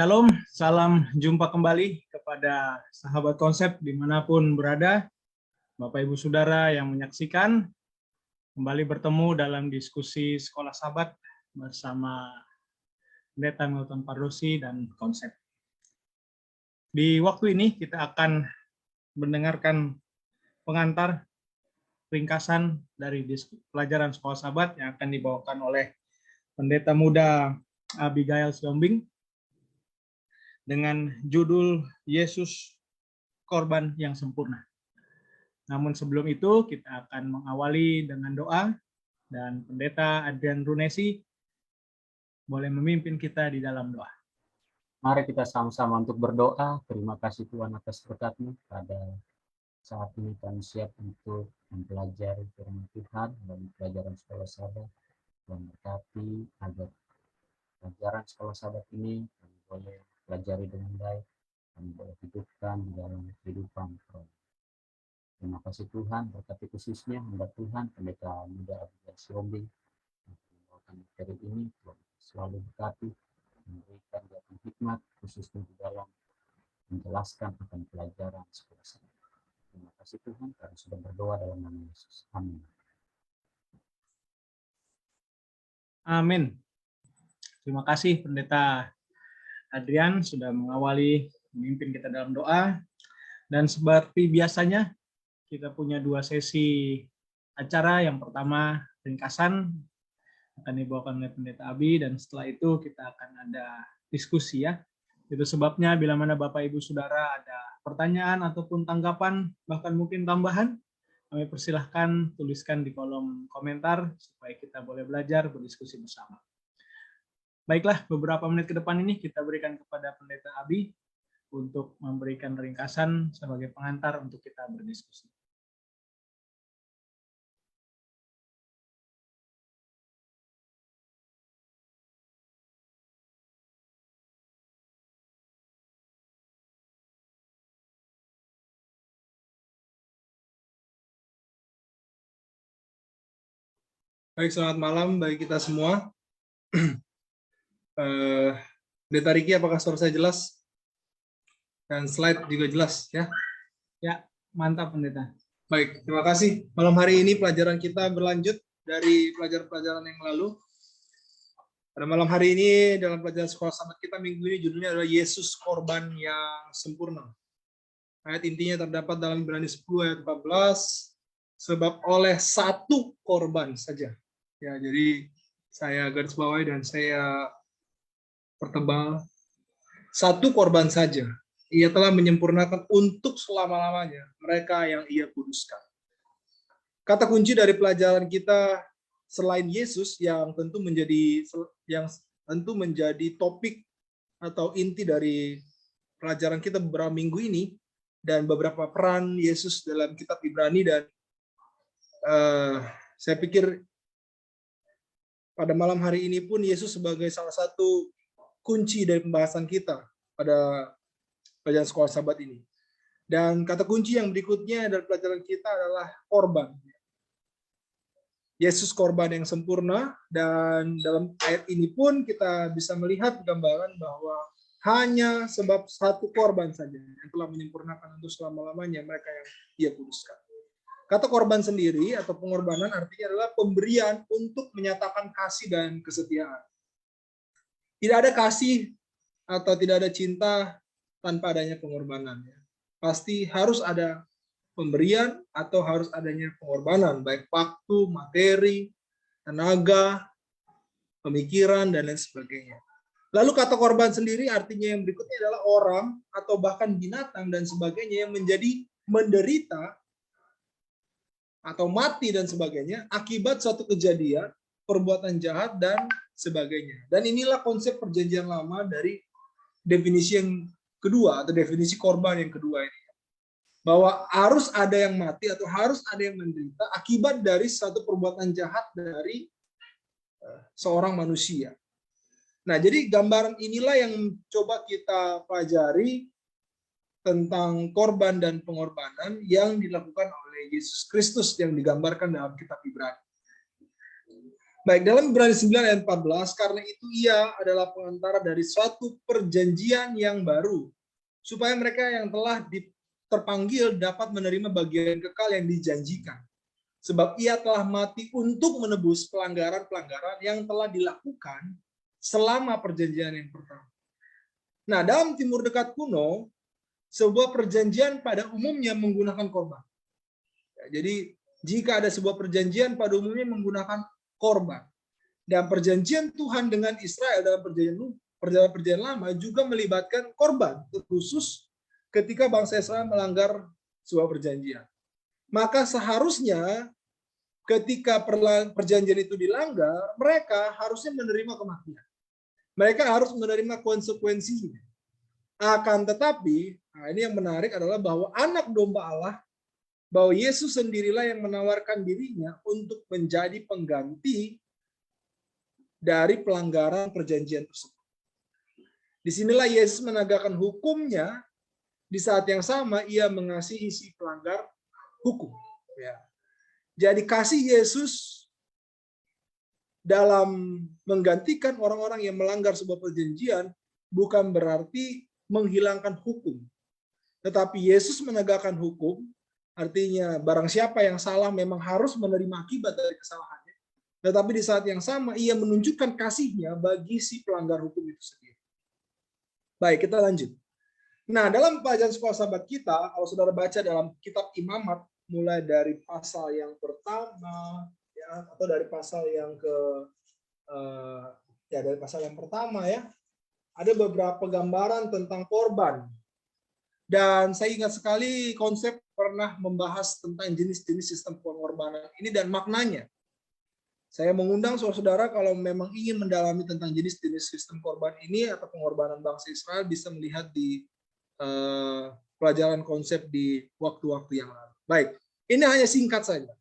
Shalom, salam jumpa kembali kepada sahabat konsep dimanapun berada, Bapak Ibu Saudara yang menyaksikan, kembali bertemu dalam diskusi Sekolah Sabat bersama Pendeta Milton Pardosi dan konsep. Di waktu ini kita akan mendengarkan pengantar ringkasan dari pelajaran Sekolah Sabat yang akan dibawakan oleh Pendeta Muda Abigail Siombing dengan judul Yesus Korban yang Sempurna. Namun sebelum itu kita akan mengawali dengan doa dan Pendeta Adrian Runesi boleh memimpin kita di dalam doa. Mari kita sama-sama untuk berdoa. Terima kasih Tuhan atas berkat-Mu. Pada saat ini kami siap untuk mempelajari firman Tuhan dan pelajaran Sekolah Sabat. Dan berkati agar pelajaran Sekolah Sabat ini kami boleh pelajari dengan baik, kami boleh hidupkan di dalam kehidupan rohani. Terima kasih Tuhan, berkati khususnya hamba Tuhan Pendeta Muda Abigail Siombing yang membawakan materi ini. Tuhan selalu berkati, memberikan dia hikmat khususnya di dalam menjelaskan akan pelajaran Sekolah Sabat. Terima kasih Tuhan karena sudah berdoa dalam nama Yesus. Amin. Amin. Terima kasih Pendeta Adrian sudah mengawali memimpin kita dalam doa. Dan seperti biasanya kita punya dua sesi acara. Yang pertama ringkasan akan dibawakan oleh Pendeta Abi, dan setelah itu kita akan ada diskusi ya. Itu sebabnya bila mana Bapak Ibu Saudara ada pertanyaan ataupun tanggapan, bahkan mungkin tambahan, kami persilahkan tuliskan di kolom komentar supaya kita boleh belajar berdiskusi bersama. Baiklah, beberapa menit ke depan ini kita berikan kepada Pendeta Abi untuk memberikan ringkasan sebagai pengantar untuk kita berdiskusi. Baik, selamat malam bagi kita semua. Pendeta Riki, apakah suara saya jelas? Dan slide juga jelas ya? Ya, mantap Pendeta. Baik, terima kasih. Malam hari ini pelajaran kita berlanjut dari pelajaran-pelajaran yang lalu. Pada malam hari ini dalam pelajaran Sekolah Sabat kita minggu ini judulnya adalah Yesus Korban yang Sempurna. Ayat intinya terdapat dalam Ibrani 10 ayat 14, sebab oleh satu korban saja. Ya, jadi saya garis bawahi dan saya pertebal, satu korban saja ia telah menyempurnakan untuk selama-lamanya mereka yang ia kuduskan. Kata kunci dari pelajaran kita selain Yesus yang tentu menjadi topik atau inti dari pelajaran kita beberapa minggu ini, dan beberapa peran Yesus dalam kitab Ibrani, dan saya pikir pada malam hari ini pun Yesus sebagai salah satu kunci dari pembahasan kita pada pelajaran Sekolah Sabat ini. Dan kata kunci yang berikutnya dari pelajaran kita adalah korban. Yesus korban yang sempurna, dan dalam ayat ini pun kita bisa melihat gambaran bahwa hanya sebab satu korban saja yang telah menyempurnakan untuk selama-lamanya mereka yang ia kuduskan. Kata korban sendiri atau pengorbanan artinya adalah pemberian untuk menyatakan kasih dan kesetiaan. Tidak ada kasih atau tidak ada cinta tanpa adanya pengorbanan. Pasti harus ada pemberian atau harus adanya pengorbanan, baik waktu, materi, tenaga, pemikiran, dan lain sebagainya. Lalu kata korban sendiri artinya yang berikutnya adalah orang atau bahkan binatang dan sebagainya yang menjadi menderita atau mati dan sebagainya akibat suatu kejadian, perbuatan jahat dan sebagainya. Dan inilah konsep perjanjian lama dari definisi yang kedua atau definisi korban yang kedua ini. Bahwa harus ada yang mati atau harus ada yang menderita akibat dari suatu perbuatan jahat dari seorang manusia. Nah, jadi gambaran inilah yang coba kita pelajari tentang korban dan pengorbanan yang dilakukan oleh Yesus Kristus yang digambarkan dalam kitab Ibrani. Baik, dalam Ibrani 9 ayat 14, karena itu ia adalah pengantara dari suatu perjanjian yang baru, supaya mereka yang telah terpanggil dapat menerima bagian kekal yang dijanjikan. Sebab ia telah mati untuk menebus pelanggaran-pelanggaran yang telah dilakukan selama perjanjian yang pertama. Nah, dalam Timur Dekat kuno, sebuah perjanjian pada umumnya menggunakan korban. Jadi, jika ada sebuah perjanjian pada umumnya menggunakan korban. Dan perjanjian Tuhan dengan Israel dalam perjanjian lama juga melibatkan korban, khusus ketika bangsa Israel melanggar sebuah perjanjian. Maka seharusnya ketika perjanjian itu dilanggar, mereka harusnya menerima kematian. Mereka harus menerima konsekuensinya. Akan tetapi, nah ini yang menarik adalah bahwa anak domba Allah, bahwa Yesus sendirilah yang menawarkan dirinya untuk menjadi pengganti dari pelanggaran perjanjian tersebut. Disinilah Yesus menegakkan hukumnya, di saat yang sama ia mengasihi si pelanggar hukum. Ya. Jadi kasih Yesus dalam menggantikan orang-orang yang melanggar sebuah perjanjian bukan berarti menghilangkan hukum. Tetapi Yesus menegakkan hukum, artinya barang siapa yang salah memang harus menerima akibat dari kesalahannya. Tetapi di saat yang sama ia menunjukkan kasihnya bagi si pelanggar hukum itu sendiri. Baik, kita lanjut. Nah, dalam pelajaran sekolah sahabat kita, kalau saudara baca dalam kitab Imamat, mulai dari pasal yang pertama, ya, atau dari pasal yang dari pasal yang pertama ya, ada beberapa gambaran tentang korban. Dan saya ingat sekali konsep pernah membahas tentang jenis-jenis sistem pengorbanan ini dan maknanya. Saya mengundang saudara-saudara kalau memang ingin mendalami tentang jenis-jenis sistem korban ini atau pengorbanan bangsa Israel bisa melihat di pelajaran konsep di waktu-waktu yang lalu. Baik, ini hanya singkat saja.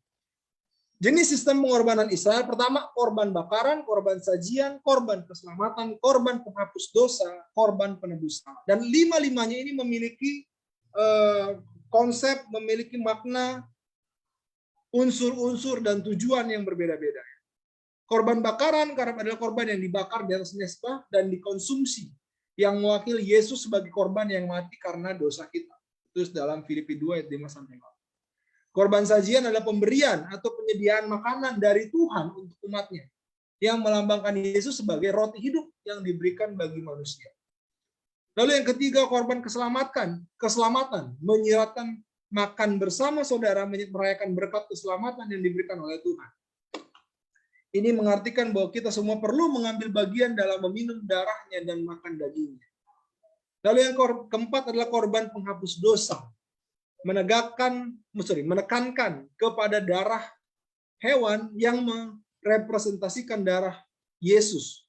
Jenis sistem pengorbanan Israel, pertama korban bakaran, korban sajian, korban keselamatan, korban penghapus dosa, korban penebus salah. Dan lima-limanya ini memiliki konsep, memiliki makna, unsur-unsur dan tujuan yang berbeda-beda. Korban bakaran karena adalah korban yang dibakar di atas mezbah dan dikonsumsi, yang mewakili Yesus sebagai korban yang mati karena dosa kita. Terus dalam Filipi 2 ayat 5-8. Korban sajian adalah pemberian atau penyediaan makanan dari Tuhan untuk umatnya, yang melambangkan Yesus sebagai roti hidup yang diberikan bagi manusia. Lalu yang ketiga, korban keselamatan, menyiratkan makan bersama saudara, merayakan berkat keselamatan yang diberikan oleh Tuhan. Ini mengartikan bahwa kita semua perlu mengambil bagian dalam meminum darahnya dan makan dagingnya. Lalu yang keempat adalah korban penghapus dosa. Menekankan kepada darah hewan yang merepresentasikan darah Yesus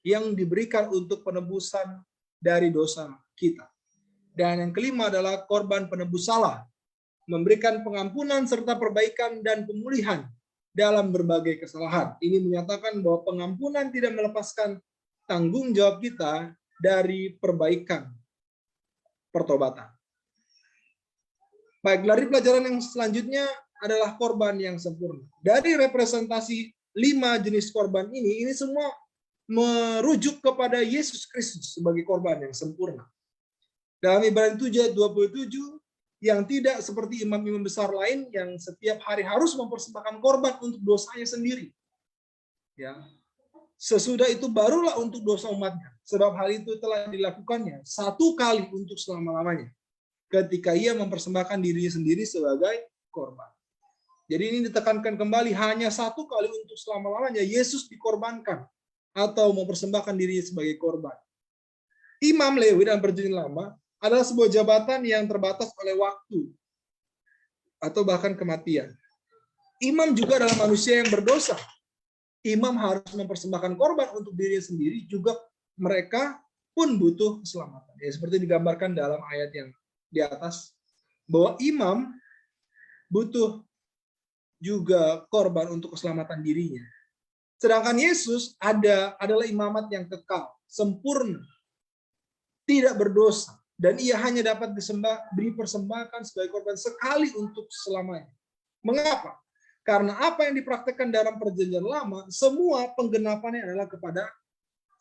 yang diberikan untuk penebusan dari dosa kita. Dan yang kelima adalah korban penebus salah. Memberikan pengampunan serta perbaikan dan pemulihan dalam berbagai kesalahan. Ini menyatakan bahwa pengampunan tidak melepaskan tanggung jawab kita dari perbaikan pertobatan. Baik, dari pelajaran yang selanjutnya adalah korban yang sempurna. Dari representasi 5 jenis korban ini semua merujuk kepada Yesus Kristus sebagai korban yang sempurna. Dalam Ibrani 7 ayat 27, yang tidak seperti imam-imam besar lain yang setiap hari harus mempersembahkan korban untuk dosanya sendiri. Ya. Sesudah itu barulah untuk dosa umatnya. Sebab hal itu telah dilakukannya satu kali untuk selama-lamanya, ketika ia mempersembahkan dirinya sendiri sebagai korban. Jadi ini ditekankan kembali, hanya satu kali untuk selama-lamanya Yesus dikorbankan atau mempersembahkan dirinya sebagai korban. Imam Lewi dalam perjanjian lama adalah sebuah jabatan yang terbatas oleh waktu atau bahkan kematian. Imam juga adalah manusia yang berdosa. Imam harus mempersembahkan korban untuk dirinya sendiri, juga mereka pun butuh keselamatan. Ya, seperti digambarkan dalam ayat yang di atas, bahwa imam butuh juga korban untuk keselamatan dirinya. Sedangkan Yesus adalah imamat yang kekal, sempurna, tidak berdosa, dan ia hanya dapat dipersembahkan sebagai korban sekali untuk selamanya. Mengapa? Karena apa yang dipraktekkan dalam perjanjian lama, semua penggenapannya adalah kepada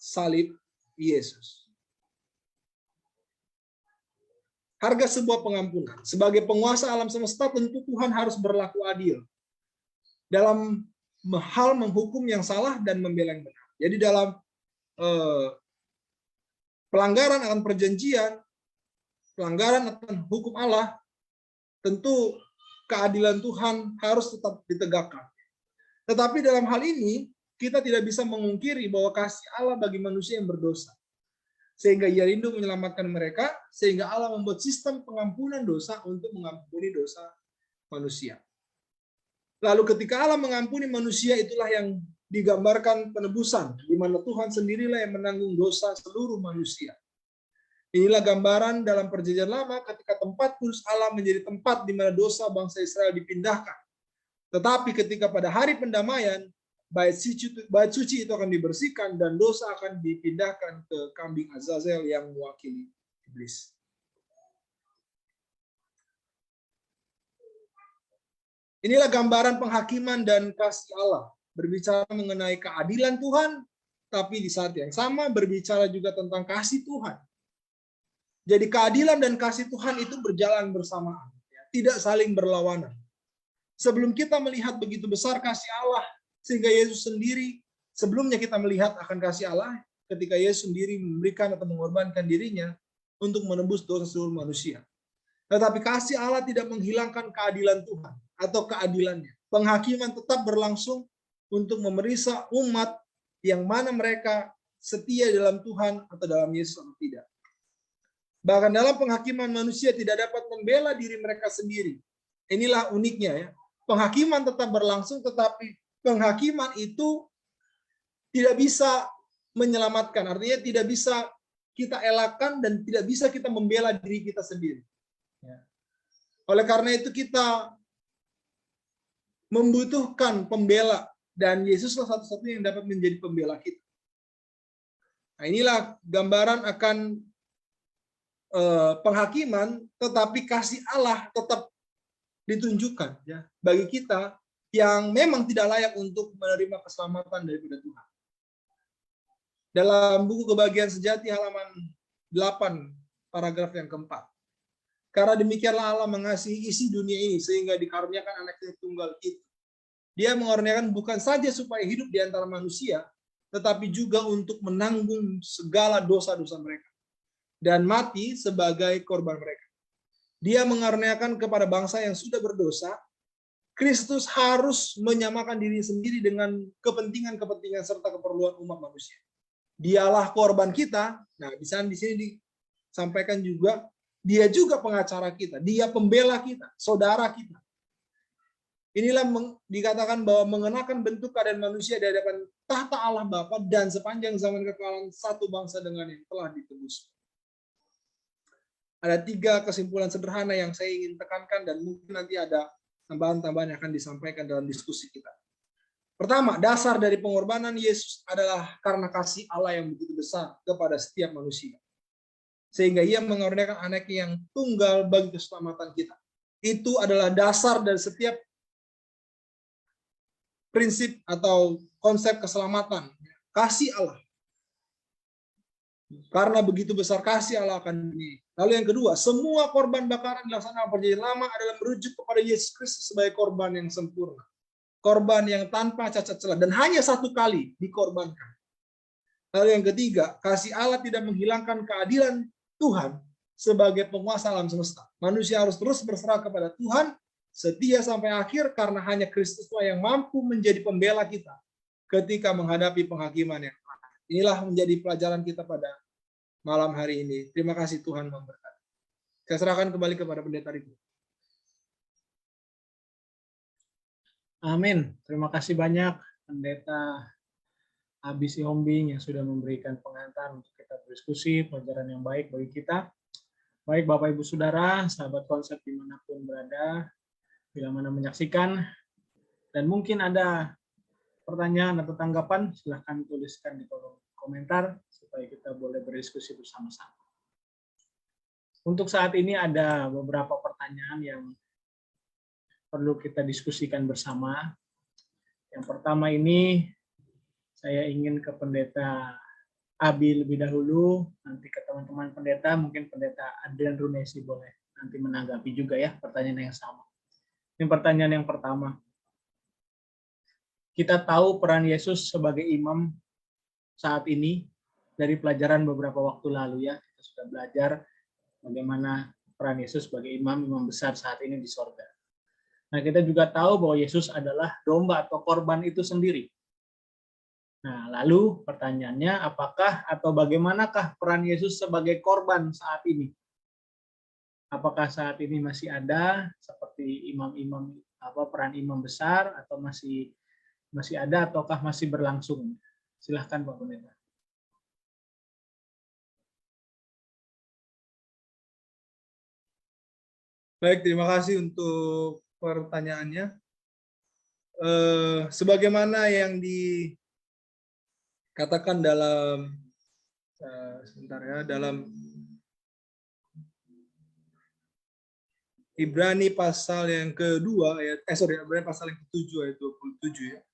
salib Yesus. Harga sebuah pengampunan. Sebagai penguasa alam semesta, tentu Tuhan harus berlaku adil dalam hal menghukum yang salah dan membela yang benar. Jadi dalam pelanggaran akan perjanjian, pelanggaran akan hukum Allah, tentu keadilan Tuhan harus tetap ditegakkan. Tetapi dalam hal ini, kita tidak bisa memungkiri bahwa kasih Allah bagi manusia yang berdosa. Sehingga ia rindu menyelamatkan mereka, sehingga Allah membuat sistem pengampunan dosa untuk mengampuni dosa manusia. Lalu ketika Allah mengampuni manusia, itulah yang digambarkan penebusan, di mana Tuhan sendirilah yang menanggung dosa seluruh manusia. Inilah gambaran dalam perjanjian lama ketika tempat kudus Allah menjadi tempat di mana dosa bangsa Israel dipindahkan. Tetapi ketika pada hari pendamaian, bait suci itu akan dibersihkan dan dosa akan dipindahkan ke kambing Azazel yang mewakili iblis. Inilah gambaran penghakiman dan kasih Allah. Berbicara mengenai keadilan Tuhan, tapi di saat yang sama berbicara juga tentang kasih Tuhan. Jadi keadilan dan kasih Tuhan itu berjalan bersamaan, tidak saling berlawanan. Sebelum kita melihat begitu besar kasih Allah, sehingga Yesus sendiri, sebelumnya kita melihat akan kasih Allah, ketika Yesus sendiri memberikan atau mengorbankan dirinya untuk menebus dosa seluruh manusia. Tetapi kasih Allah tidak menghilangkan keadilan Tuhan atau keadilannya. Penghakiman tetap berlangsung untuk memeriksa umat yang mana mereka setia dalam Tuhan atau dalam Yesus atau tidak. Bahkan dalam penghakiman manusia tidak dapat membela diri mereka sendiri. Inilah uniknya ya. Penghakiman tetap berlangsung, tetapi penghakiman itu tidak bisa menyelamatkan. Artinya tidak bisa kita elakkan dan tidak bisa kita membela diri kita sendiri. Oleh karena itu kita membutuhkan pembela, dan Yesuslah satu-satunya yang dapat menjadi pembela kita. Nah, inilah gambaran akan penghakiman, tetapi kasih Allah tetap ditunjukkan ya bagi kita yang memang tidak layak untuk menerima keselamatan daripada Tuhan. Dalam buku Kebahagiaan Sejati halaman 8 paragraf yang keempat. Karena demikianlah Allah mengasihi isi dunia ini sehingga dikaruniakan anaknya tunggal itu. Dia mengaruniakan bukan saja supaya hidup di antara manusia, tetapi juga untuk menanggung segala dosa-dosa mereka dan mati sebagai korban mereka. Dia mengaruniakan kepada bangsa yang sudah berdosa, Kristus harus menyamakan diri sendiri dengan kepentingan-kepentingan serta keperluan umat manusia. Dialah korban kita. Nah, di sini disampaikan juga, dia juga pengacara kita, dia pembela kita, saudara kita. Inilah dikatakan bahwa mengenakan bentuk keadaan manusia di hadapan tahta Allah Bapa dan sepanjang zaman kekalahan satu bangsa dengan yang telah ditebus. Ada 3 kesimpulan sederhana yang saya ingin tekankan dan mungkin nanti ada tambahan-tambahan yang akan disampaikan dalam diskusi kita. Pertama, dasar dari pengorbanan Yesus adalah karena kasih Allah yang begitu besar kepada setiap manusia. Sehingga ia mengorbankan anaknya yang tunggal bagi keselamatan kita. Itu adalah dasar dari setiap prinsip atau konsep keselamatan. Kasih Allah. Karena begitu besar kasih Allah akan ini. Lalu yang kedua, semua korban bakaran dilaksanakan perjanjian lama adalah merujuk kepada Yesus Kristus sebagai korban yang sempurna. Korban yang tanpa cacat celah dan hanya satu kali dikorbankan. Lalu yang ketiga, kasih Allah tidak menghilangkan keadilan Tuhan sebagai penguasa alam semesta. Manusia harus terus berserah kepada Tuhan, setia sampai akhir karena hanya Kristuslah yang mampu menjadi pembela kita ketika menghadapi penghakiman yang terakhir. Inilah menjadi pelajaran kita pada malam hari ini. Terima kasih, Tuhan memberkati. Saya serahkan kembali kepada pendeta Riko. Amin. Terima kasih banyak Pendeta Abis Ihombing yang sudah memberikan pengantar untuk kita berdiskusi, pelajaran yang baik bagi kita. Baik Bapak Ibu Saudara, sahabat konsep dimanapun berada, bila mana menyaksikan, dan mungkin ada pertanyaan atau tanggapan, silahkan tuliskan di kolom komentar supaya kita boleh berdiskusi bersama-sama. Untuk saat ini ada beberapa pertanyaan yang perlu kita diskusikan bersama. Yang pertama ini saya ingin ke Pendeta Abi lebih dahulu, nanti ke teman-teman pendeta, mungkin Pendeta Adrian Runesi boleh nanti menanggapi juga ya pertanyaan yang sama. Ini pertanyaan yang pertama. Kita tahu peran Yesus sebagai imam saat ini dari pelajaran beberapa waktu lalu ya. Kita sudah belajar bagaimana peran Yesus sebagai imam besar saat ini di sorga. Nah, kita juga tahu bahwa Yesus adalah domba atau korban itu sendiri. Nah, lalu pertanyaannya, apakah atau bagaimanakah peran Yesus sebagai korban saat ini? Apakah saat ini masih ada seperti imam-imam peran imam besar, atau masih ada ataukah masih berlangsung? Silahkan Pak Pendeta. Baik, terima kasih untuk pertanyaannya. Sebagaimana yang dikatakan dalam dalam Ibrani pasal yang kedua Ibrani pasal yang ke-7 ayat 27 ya,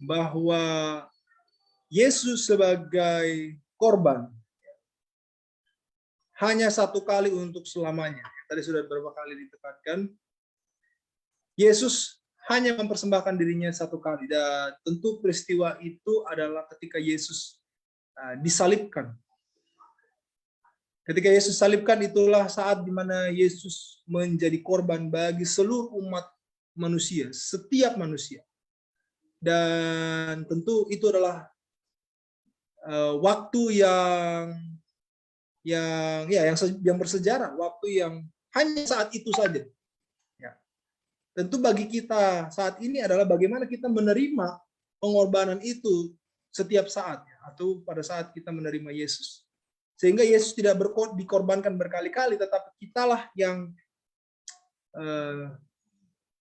bahwa Yesus sebagai korban hanya satu kali untuk selamanya. Tadi sudah beberapa kali ditekankan, Yesus hanya mempersembahkan dirinya satu kali, dan tentu peristiwa itu adalah ketika Yesus disalibkan. Ketika Yesus salibkan, itulah saat di mana Yesus menjadi korban bagi seluruh umat manusia, setiap manusia. Dan tentu itu adalah waktu yang bersejarah, waktu yang hanya saat itu saja. Ya. Tentu bagi kita saat ini adalah bagaimana kita menerima pengorbanan itu setiap saat, ya, atau pada saat kita menerima Yesus. Sehingga Yesus tidak dikorbankan berkali-kali, tetapi kitalah yang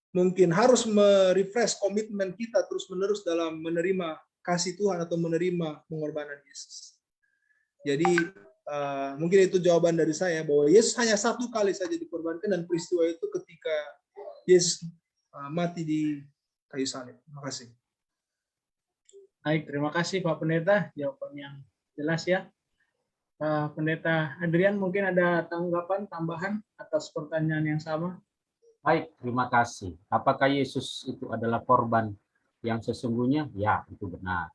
mungkin harus merefresh komitmen kita terus-menerus dalam menerima kasih Tuhan atau menerima pengorbanan Yesus. Jadi mungkin itu jawaban dari saya, bahwa Yesus hanya satu kali saja dikorbankan, dan peristiwa itu ketika Yesus mati di kayu salib. Terima kasih. Baik, terima kasih Pak Pendeta, jawaban yang jelas ya. Pendeta Adrian, mungkin ada tanggapan tambahan atas pertanyaan yang sama? Baik, terima kasih. Apakah Yesus itu adalah korban yang sesungguhnya? Ya, itu benar.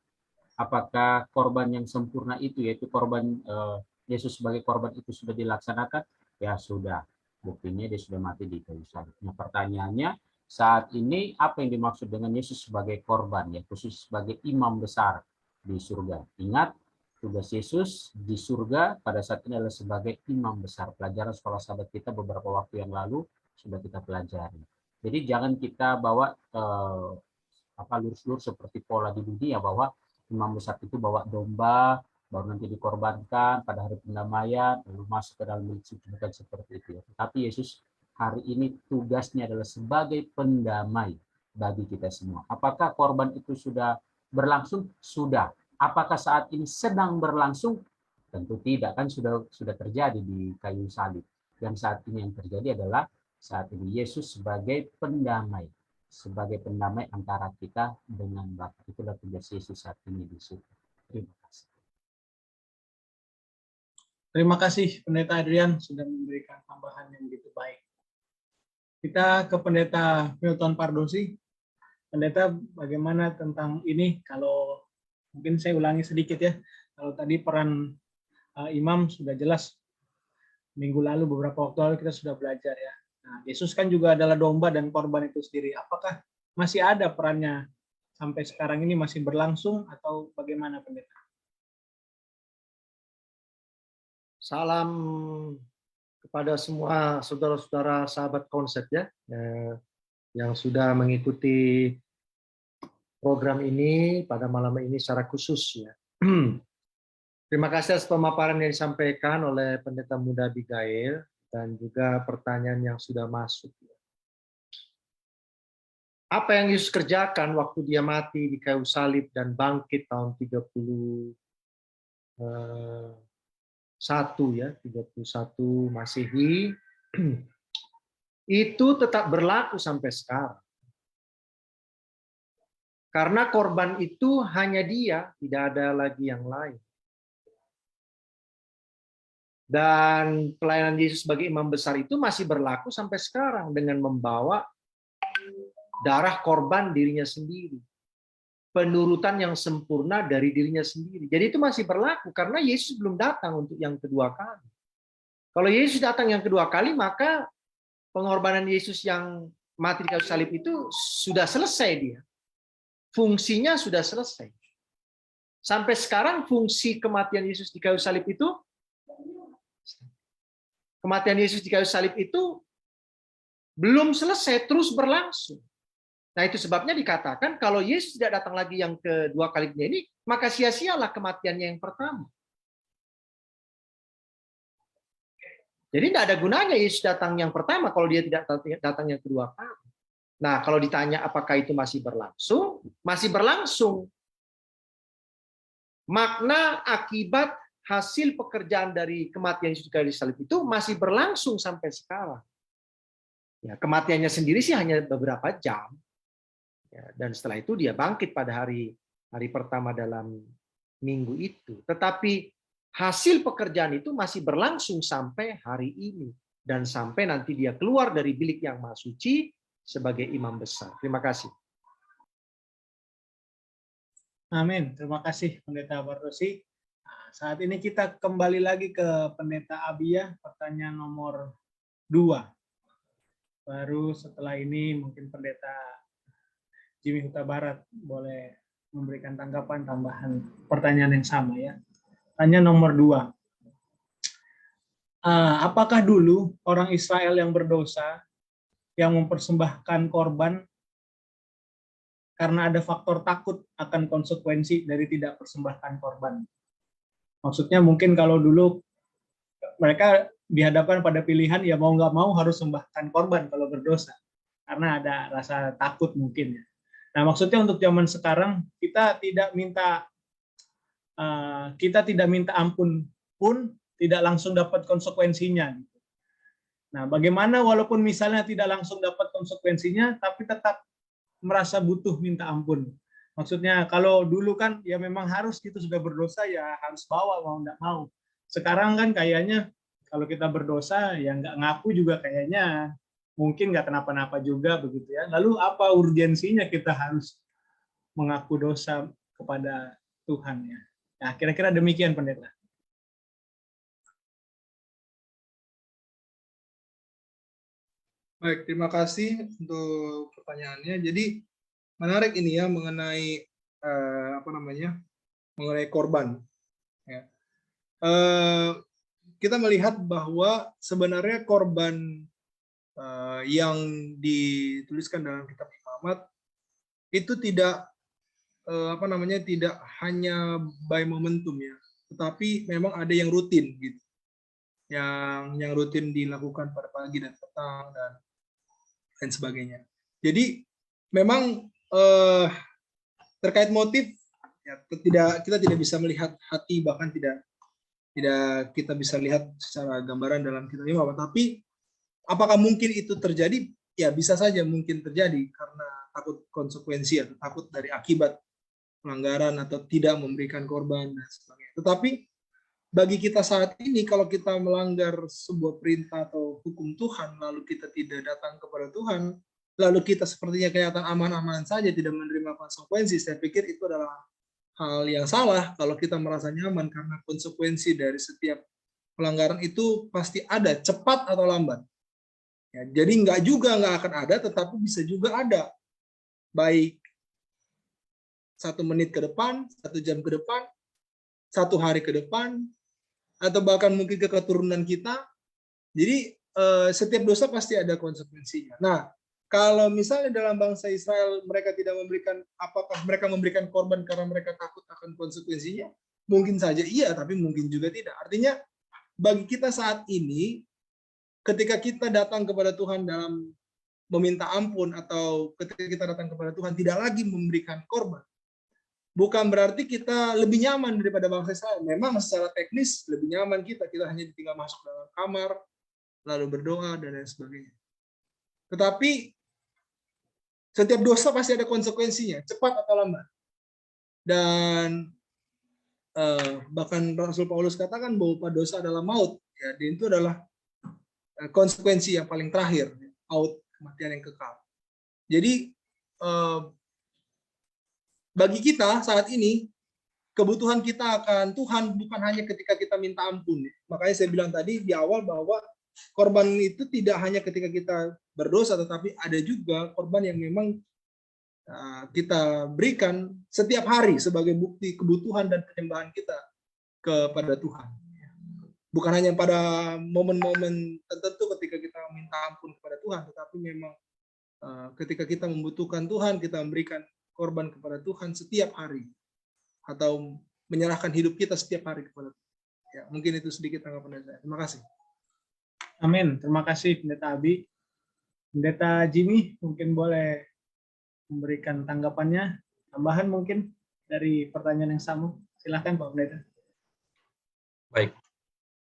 Apakah korban yang sempurna itu, yaitu korban Yesus sebagai korban itu sudah dilaksanakan? Ya sudah. Buktinya dia sudah mati di kayu salib. Nah, pertanyaannya saat ini apa yang dimaksud dengan Yesus sebagai korban, ya khusus sebagai imam besar di surga. Ingat, tugas Yesus di surga pada saat ini adalah sebagai imam besar. Pelajaran sekolah sahabat kita beberapa waktu yang lalu sudah kita pelajari. Jadi jangan kita bawa lurus-lurus seperti pola di dunia, bahwa imam besar itu bawa domba, baru nanti dikorbankan pada hari pendamaian, lalu masuk ke dalam bilik suci, bukan seperti itu. Tetapi Yesus hari ini tugasnya adalah sebagai pendamai bagi kita semua. Apakah korban itu sudah berlangsung? Sudah. Apakah saat ini sedang berlangsung? Tentu tidak, kan sudah terjadi di kayu salib. Yang saat ini yang terjadi adalah saat ini Yesus sebagai pendamai. Sebagai pendamai antara kita dengan Bapa. Itulah tugas Yesus saat ini di situ. Terima kasih. Terima kasih Pendeta Adrian sudah memberikan tambahan yang begitu baik. Kita ke Pendeta Milton Pardosi. Pendeta, bagaimana tentang ini? Kalau mungkin saya ulangi sedikit ya. Kalau tadi peran imam sudah jelas. Minggu lalu, beberapa waktu lalu kita sudah belajar ya. Nah, Yesus kan juga adalah domba dan korban itu sendiri. Apakah masih ada perannya sampai sekarang ini, masih berlangsung atau bagaimana Pendeta? Salam kepada semua saudara-saudara sahabat konsep ya, yang sudah mengikuti program ini pada malam ini secara khusus ya. Terima kasih atas pemaparan yang disampaikan oleh Pendeta Muda Abigail dan juga pertanyaan yang sudah masuk. Apa yang Yesus kerjakan waktu dia mati di kayu salib dan bangkit tahun 31 Masehi itu tetap berlaku sampai sekarang. Karena korban itu hanya dia, tidak ada lagi yang lain. Dan pelayanan Yesus sebagai imam besar itu masih berlaku sampai sekarang dengan membawa darah korban dirinya sendiri. Penurutan yang sempurna dari dirinya sendiri. Jadi itu masih berlaku karena Yesus belum datang untuk yang kedua kali. Kalau Yesus datang yang kedua kali, maka pengorbanan Yesus yang mati di kayu salib itu sudah selesai dia. Fungsinya sudah selesai. Sampai sekarang fungsi kematian Yesus di kayu salib itu, belum selesai, terus berlangsung. Nah, itu sebabnya dikatakan kalau Yesus tidak datang lagi yang kedua kalinya ini, maka sia-sialah kematiannya yang pertama. Jadi tidak ada gunanya Yesus datang yang pertama kalau dia tidak datang yang kedua kali. Nah, kalau ditanya apakah itu masih berlangsung? Masih berlangsung. Makna akibat hasil pekerjaan dari kematian Yesus di kayu salib itu masih berlangsung sampai sekarang. Ya, kematiannya sendiri sih hanya beberapa jam. Ya, dan setelah itu dia bangkit pada hari pertama dalam minggu itu. Tetapi hasil pekerjaan itu masih berlangsung sampai hari ini. Dan sampai nanti dia keluar dari bilik yang maha suci sebagai imam besar. Terima kasih. Amin. Terima kasih Pendeta Bartosi. Saat ini kita kembali lagi ke Pendeta Abia, pertanyaan nomor 2. Baru setelah ini mungkin Pendeta Jimmy Huta Barat boleh memberikan tanggapan tambahan pertanyaan yang sama ya. Tanya nomor 2. Apakah dulu orang Israel yang berdosa yang mempersembahkan korban karena ada faktor takut akan konsekuensi dari tidak persembahkan korban? Maksudnya mungkin kalau dulu mereka dihadapkan pada pilihan ya mau nggak mau harus sembahkan korban kalau berdosa karena ada rasa takut mungkin ya. Nah, maksudnya untuk zaman sekarang kita tidak minta ampun pun tidak langsung dapat konsekuensinya. Nah, bagaimana walaupun misalnya tidak langsung dapat konsekuensinya, tapi tetap merasa butuh minta ampun. Maksudnya kalau dulu kan ya memang harus kita sudah berdosa ya harus bawa mau nggak mau. Sekarang kan kayaknya kalau kita berdosa ya nggak ngaku juga kayaknya mungkin nggak kenapa-napa juga begitu ya. Lalu apa urgensinya kita harus mengaku dosa kepada Tuhan ya? Nah, kira-kira demikian Pendeta. Baik, terima kasih untuk pertanyaannya. Jadi menarik ini ya mengenai mengenai korban. Ya. Kita melihat bahwa sebenarnya korban yang dituliskan dalam kitab Imamat itu tidak tidak hanya by momentum ya, tetapi memang ada yang rutin gitu, yang rutin dilakukan pada pagi dan petang dan lain sebagainya. Jadi memang terkait motif ya, kita tidak bisa melihat hati, bahkan tidak kita bisa lihat secara gambaran dalam kitab Imamat. Tapi apakah mungkin itu terjadi? Ya bisa saja mungkin terjadi karena takut konsekuensi atau takut dari akibat pelanggaran atau tidak memberikan korban dan sebagainya. Tetapi bagi kita saat ini, kalau kita melanggar sebuah perintah atau hukum Tuhan, lalu kita tidak datang kepada Tuhan, lalu kita sepertinya kelihatan aman-aman saja, tidak menerima konsekuensi, saya pikir itu adalah hal yang salah kalau kita merasa nyaman, karena konsekuensi dari setiap pelanggaran itu pasti ada, cepat atau lambat. Ya, jadi nggak akan ada, tetapi bisa juga ada. Baik 1 menit ke depan, 1 jam ke depan, 1 hari ke depan, atau bahkan mungkin ke keturunan kita. Jadi setiap dosa pasti ada konsekuensinya. Nah, kalau misalnya dalam bangsa Israel mereka tidak memberikan, apakah mereka memberikan korban karena mereka takut akan konsekuensinya? Mungkin saja iya, tapi mungkin juga tidak. Artinya bagi kita saat ini, ketika kita datang kepada Tuhan dalam meminta ampun atau ketika kita datang kepada Tuhan tidak lagi memberikan korban, bukan berarti kita lebih nyaman daripada bangsa Israel. Memang secara teknis lebih nyaman kita hanya tinggal masuk dalam kamar, lalu berdoa dan lain sebagainya. Tetapi Setiap dosa pasti ada konsekuensinya, cepat atau lambat. Dan bahkan Rasul Paulus katakan bahwa upah dosa adalah maut. Ya, dan itu adalah konsekuensi yang paling terakhir, maut, kematian yang kekal. Jadi bagi kita saat ini, kebutuhan kita akan Tuhan bukan hanya ketika kita minta ampun. Makanya saya bilang tadi di awal bahwa korban itu tidak hanya ketika kita berdosa, tetapi ada juga korban yang memang kita berikan setiap hari sebagai bukti kebutuhan dan penyembahan kita kepada Tuhan. Bukan hanya pada momen-momen tertentu ketika kita minta ampun kepada Tuhan, tetapi memang ketika kita membutuhkan Tuhan, kita memberikan korban kepada Tuhan setiap hari, atau menyerahkan hidup kita setiap hari kepada Tuhan. Ya, mungkin itu sedikit tanggapan dari saya. Terima kasih. Amin. Terima kasih Pendeta Abi. Pendeta Jimmy mungkin boleh memberikan tanggapannya, tambahan mungkin dari pertanyaan yang sama. Silakan Pak Pendeta. Baik,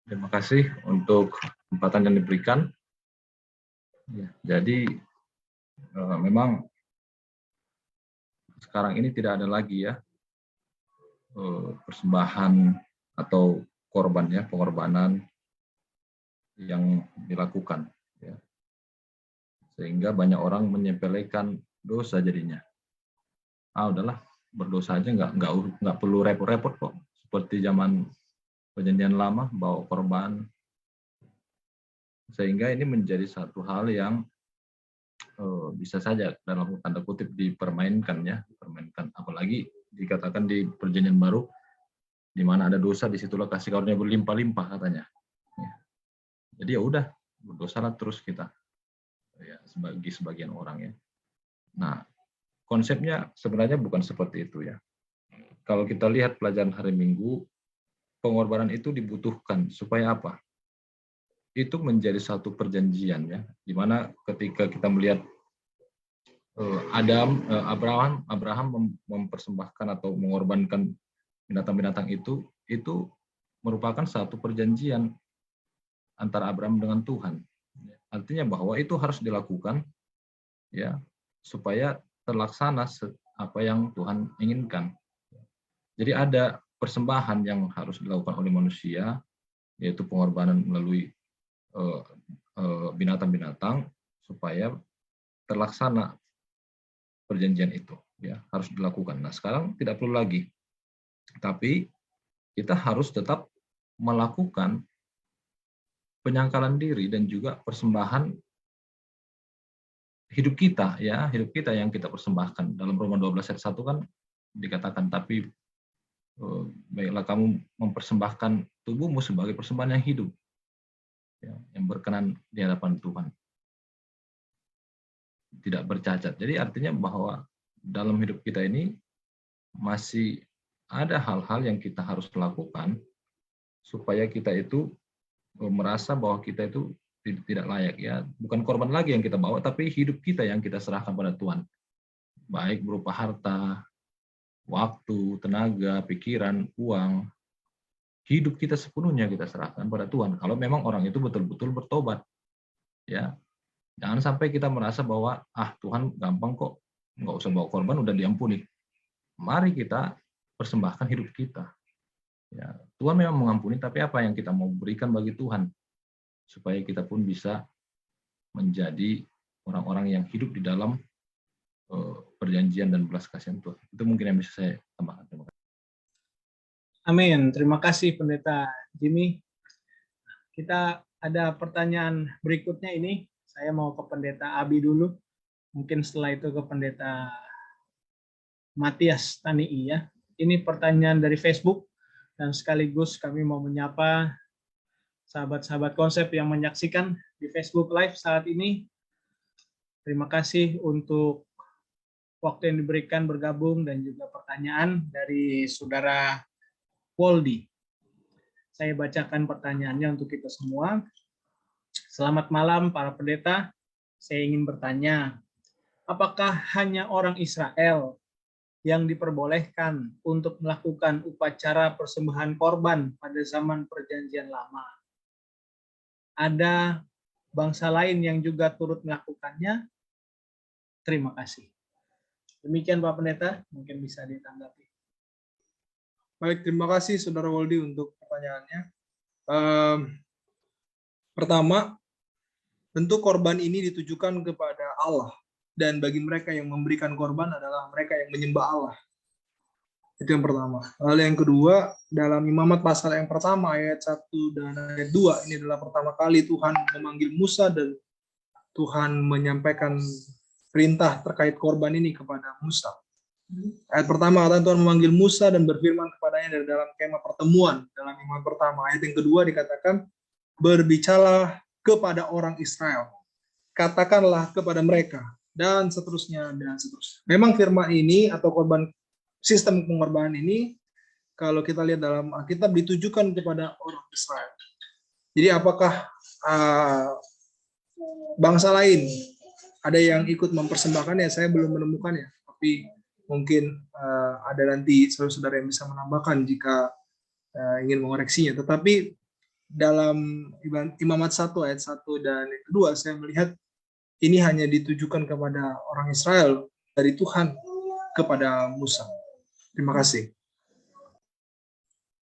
terima kasih untuk kesempatan yang diberikan. Ya, jadi memang sekarang ini tidak ada lagi ya persembahan atau korban ya, pengorbanan yang dilakukan ya. Sehingga banyak orang menyepelekan dosa jadinya. Udahlah, berdosa aja nggak perlu repot-repot kok. Seperti zaman Perjanjian Lama bawa korban. Sehingga ini menjadi satu hal yang bisa saja dalam tanda kutip dipermainkan ya, dipermainkan. Apalagi dikatakan di Perjanjian Baru, di mana ada dosa disitulah kasih karunia berlimpah-limpah katanya. Ya. Jadi ya udah, berdosalah terus kita. Ya, bagi sebagian orang ya. Nah, konsepnya sebenarnya bukan seperti itu ya. Kalau kita lihat pelajaran hari Minggu, pengorbanan itu dibutuhkan supaya apa? Itu menjadi satu perjanjian ya, di mana ketika kita melihat Abraham mempersembahkan atau mengorbankan binatang-binatang itu merupakan satu perjanjian antara Abraham dengan Tuhan. Artinya bahwa itu harus dilakukan ya supaya terlaksana apa yang Tuhan inginkan. Jadi ada persembahan yang harus dilakukan oleh manusia, yaitu pengorbanan melalui binatang-binatang supaya terlaksana perjanjian itu ya, harus dilakukan. Nah, sekarang tidak perlu lagi. Tapi kita harus tetap melakukan penyangkalan diri dan juga persembahan hidup kita ya, hidup kita yang kita persembahkan. Dalam Roma 12 ayat 1 kan dikatakan, tapi baiklah kamu mempersembahkan tubuhmu sebagai persembahan yang hidup ya, yang berkenan di hadapan Tuhan, tidak bercacat. Jadi artinya bahwa dalam hidup kita ini masih ada hal-hal yang kita harus lakukan supaya kita itu merasa bahwa kita itu tidak layak ya. Bukan korban lagi yang kita bawa, tapi hidup kita yang kita serahkan pada Tuhan. Baik berupa harta, waktu, tenaga, pikiran, uang. Hidup kita sepenuhnya kita serahkan pada Tuhan. Kalau memang orang itu betul-betul bertobat. Ya. Jangan sampai kita merasa bahwa Tuhan gampang kok, nggak usah bawa korban udah diampuni. Mari kita persembahkan hidup kita. Ya, Tuhan memang mengampuni, tapi apa yang kita mau berikan bagi Tuhan supaya kita pun bisa menjadi orang-orang yang hidup di dalam perjanjian dan belas kasihan Tuhan. Itu mungkin yang bisa saya tambahkan. Terima kasih. Amin. Terima kasih Pendeta Jimmy. Kita ada pertanyaan berikutnya ini. Saya mau ke Pendeta Abi dulu. Mungkin setelah itu ke Pendeta Matias Tanii ya. Ini pertanyaan dari Facebook dan sekaligus kami mau menyapa sahabat-sahabat konsep yang menyaksikan di Facebook Live saat ini. Terima kasih untuk waktu yang diberikan bergabung dan juga pertanyaan dari Saudara Woldi. Saya bacakan pertanyaannya untuk kita semua. Selamat malam para pendeta. Saya ingin bertanya, apakah hanya orang Israel yang diperbolehkan untuk melakukan upacara persembahan korban pada zaman Perjanjian Lama? Ada bangsa lain yang juga turut melakukannya? Terima kasih. Demikian Pak Pendeta, mungkin bisa ditanggapi. Baik, terima kasih Saudara Waldi untuk pertanyaannya. Pertama, tentu korban ini ditujukan kepada Allah. Dan bagi mereka yang memberikan korban adalah mereka yang menyembah Allah. Itu yang pertama. Lalu yang kedua, dalam Imamat pasal yang pertama, ayat 1 dan ayat 2, ini adalah pertama kali Tuhan memanggil Musa dan Tuhan menyampaikan perintah terkait korban ini kepada Musa. Ayat pertama, Tuhan memanggil Musa dan berfirman kepadanya dari dalam kemah pertemuan. Dalam Imamat pertama. Ayat yang kedua dikatakan, berbicaralah kepada orang Israel. Katakanlah kepada mereka. Dan seterusnya, dan seterusnya. Memang firman ini atau sistem pengorbanan ini, kalau kita lihat dalam Alkitab, ditujukan kepada orang Israel. Jadi apakah bangsa lain ada yang ikut mempersembahkannya? Saya belum menemukannya, tapi mungkin ada nanti saudara-saudara yang bisa menambahkan jika ingin mengoreksinya. Tetapi dalam Imamat 1 ayat 1 dan 2, saya melihat ini hanya ditujukan kepada orang Israel dari Tuhan kepada Musa. Terima kasih.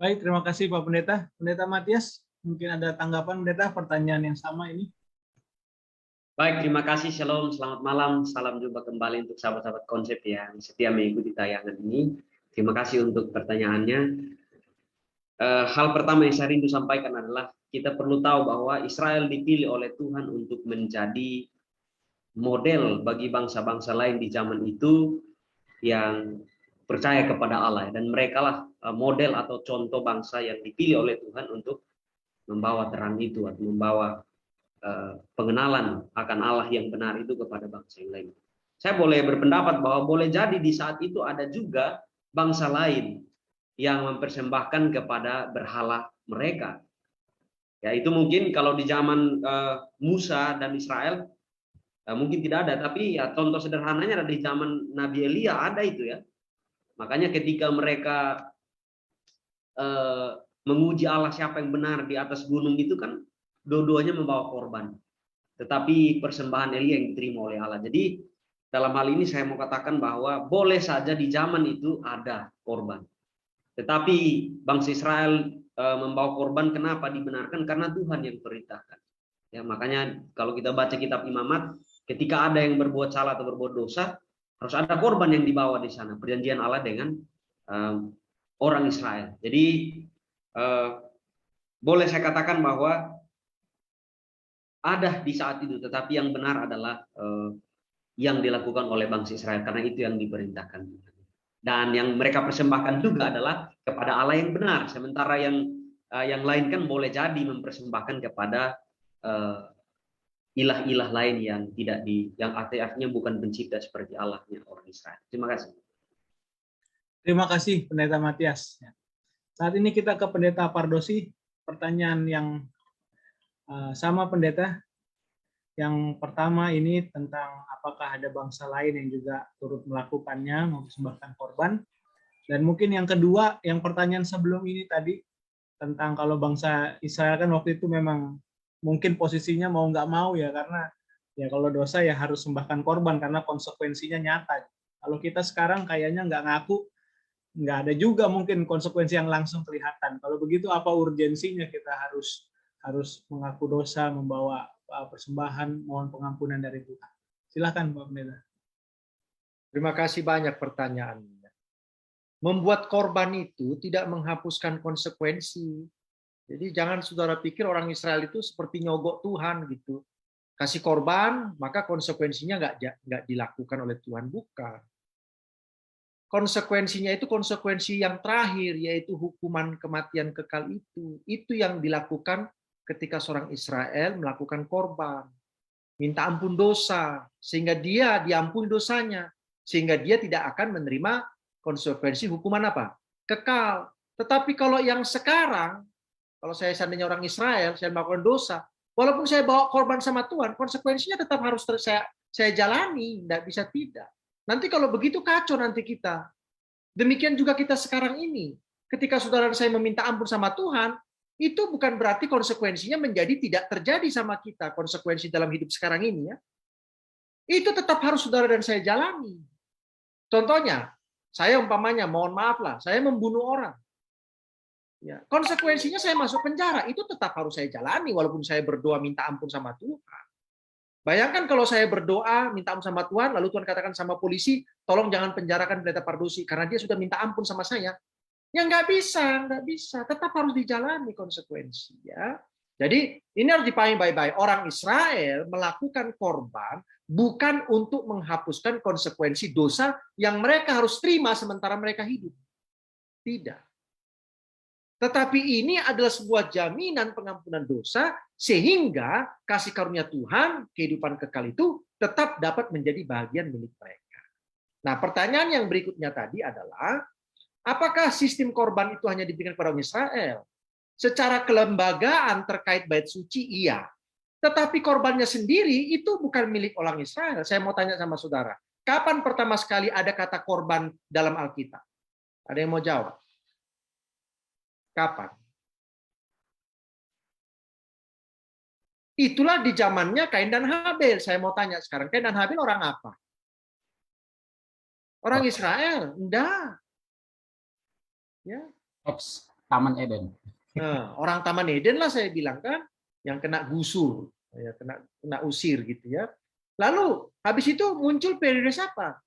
Baik, terima kasih Pak Pendeta. Pendeta Matias, mungkin ada tanggapan Pendeta pertanyaan yang sama ini? Baik, terima kasih. Shalom, selamat malam. Salam jumpa kembali untuk sahabat-sahabat konsep yang setia mengikuti tayangan ini. Terima kasih untuk pertanyaannya. Hal pertama yang saya rindu sampaikan adalah kita perlu tahu bahwa Israel dipilih oleh Tuhan untuk menjadi model bagi bangsa-bangsa lain di zaman itu yang percaya kepada Allah, dan mereka lah model atau contoh bangsa yang dipilih oleh Tuhan untuk membawa terang itu atau membawa pengenalan akan Allah yang benar itu kepada bangsa yang lain. Saya boleh berpendapat bahwa boleh jadi di saat itu ada juga bangsa lain yang mempersembahkan kepada berhala mereka. Ya, itu mungkin kalau di zaman Musa dan Israel mungkin tidak ada, tapi ya contoh sederhananya ada di zaman Nabi Elia ada itu ya. Makanya ketika mereka menguji Allah siapa yang benar di atas gunung itu kan dua-duanya membawa korban. Tetapi persembahan Elia yang diterima oleh Allah. Jadi dalam hal ini saya mau katakan bahwa boleh saja di zaman itu ada korban. Tetapi bangsa Israel membawa korban, kenapa dibenarkan? Karena Tuhan yang perintahkan. Ya, makanya kalau kita baca kitab Imamat, ketika ada yang berbuat salah atau berbuat dosa, harus ada korban yang dibawa di sana. Perjanjian Allah dengan orang Israel. Jadi boleh saya katakan bahwa ada di saat itu, tetapi yang benar adalah yang dilakukan oleh bangsa Israel, karena itu yang diperintahkan. Dan yang mereka persembahkan juga adalah kepada Allah yang benar. Sementara yang lain kan boleh jadi mempersembahkan kepada ilah-ilah lain yang tidak yang artinya bukan pencipta seperti Allahnya orang Israel. Terima kasih. Terima kasih Pendeta Matias. Saat ini kita ke Pendeta Pardosi. Pertanyaan yang sama Pendeta. Yang pertama ini tentang apakah ada bangsa lain yang juga turut melakukannya, mempersembahkan korban. Dan mungkin yang kedua, yang pertanyaan sebelum ini tadi, tentang kalau bangsa Israel kan waktu itu memang mungkin posisinya mau nggak mau ya, karena ya kalau dosa ya harus sembahkan korban karena konsekuensinya nyata. Kalau kita sekarang kayaknya nggak ngaku, nggak ada juga mungkin konsekuensi yang langsung kelihatan. Kalau begitu apa urgensinya kita harus mengaku dosa, membawa persembahan, mohon pengampunan dari Tuhan. Silakan Pak Pendeta. Terima kasih banyak pertanyaannya. Membuat korban itu tidak menghapuskan konsekuensi. Jadi jangan saudara pikir orang Israel itu seperti nyogok Tuhan gitu. Kasih korban, maka konsekuensinya nggak dilakukan oleh Tuhan. Bukan. Konsekuensinya itu konsekuensi yang terakhir, yaitu hukuman kematian kekal itu. Itu yang dilakukan ketika seorang Israel melakukan korban. Minta ampun dosa, sehingga dia diampuni dosanya. Sehingga dia tidak akan menerima konsekuensi hukuman apa? Kekal. Tetapi kalau yang sekarang, kalau saya seandainya orang Israel, saya melakukan dosa, walaupun saya bawa korban sama Tuhan, konsekuensinya tetap harus saya jalani, tidak bisa tidak. Nanti kalau begitu kacau nanti kita. Demikian juga kita sekarang ini. Ketika saudara saya meminta ampun sama Tuhan, itu bukan berarti konsekuensinya menjadi tidak terjadi sama kita, konsekuensi dalam hidup sekarang ini ya. Itu tetap harus saudara dan saya jalani. Contohnya, saya umpamanya, mohon maaf lah, saya membunuh orang. Ya, konsekuensinya saya masuk penjara, itu tetap harus saya jalani walaupun saya berdoa minta ampun sama Tuhan. Bayangkan kalau saya berdoa minta ampun sama Tuhan, lalu Tuhan katakan sama polisi, tolong jangan penjarakan Pendeta Pardosi karena dia sudah minta ampun sama saya. Ya nggak bisa, tetap harus dijalani konsekuensi. Ya. Jadi ini harus dipahami baik-baik. Orang Israel melakukan korban bukan untuk menghapuskan konsekuensi dosa yang mereka harus terima sementara mereka hidup. Tidak. Tetapi ini adalah sebuah jaminan pengampunan dosa sehingga kasih karunia Tuhan, kehidupan kekal itu tetap dapat menjadi bagian milik mereka. Nah, pertanyaan yang berikutnya tadi adalah, apakah sistem korban itu hanya diberikan kepada orang Israel? Secara kelembagaan terkait bait suci, iya. Tetapi korbannya sendiri itu bukan milik orang Israel. Saya mau tanya sama saudara, kapan pertama sekali ada kata korban dalam Alkitab? Ada yang mau jawab? Kapan? Itulah di zamannya Kain dan Habel. Saya mau tanya sekarang, Kain dan Habel orang apa? Orang Israel? Enggak. Ya. Ex Taman Eden. Nah, orang Taman Eden lah saya bilang kan, yang kena gusur, ya, kena usir gitu ya. Lalu habis itu muncul periode siapa?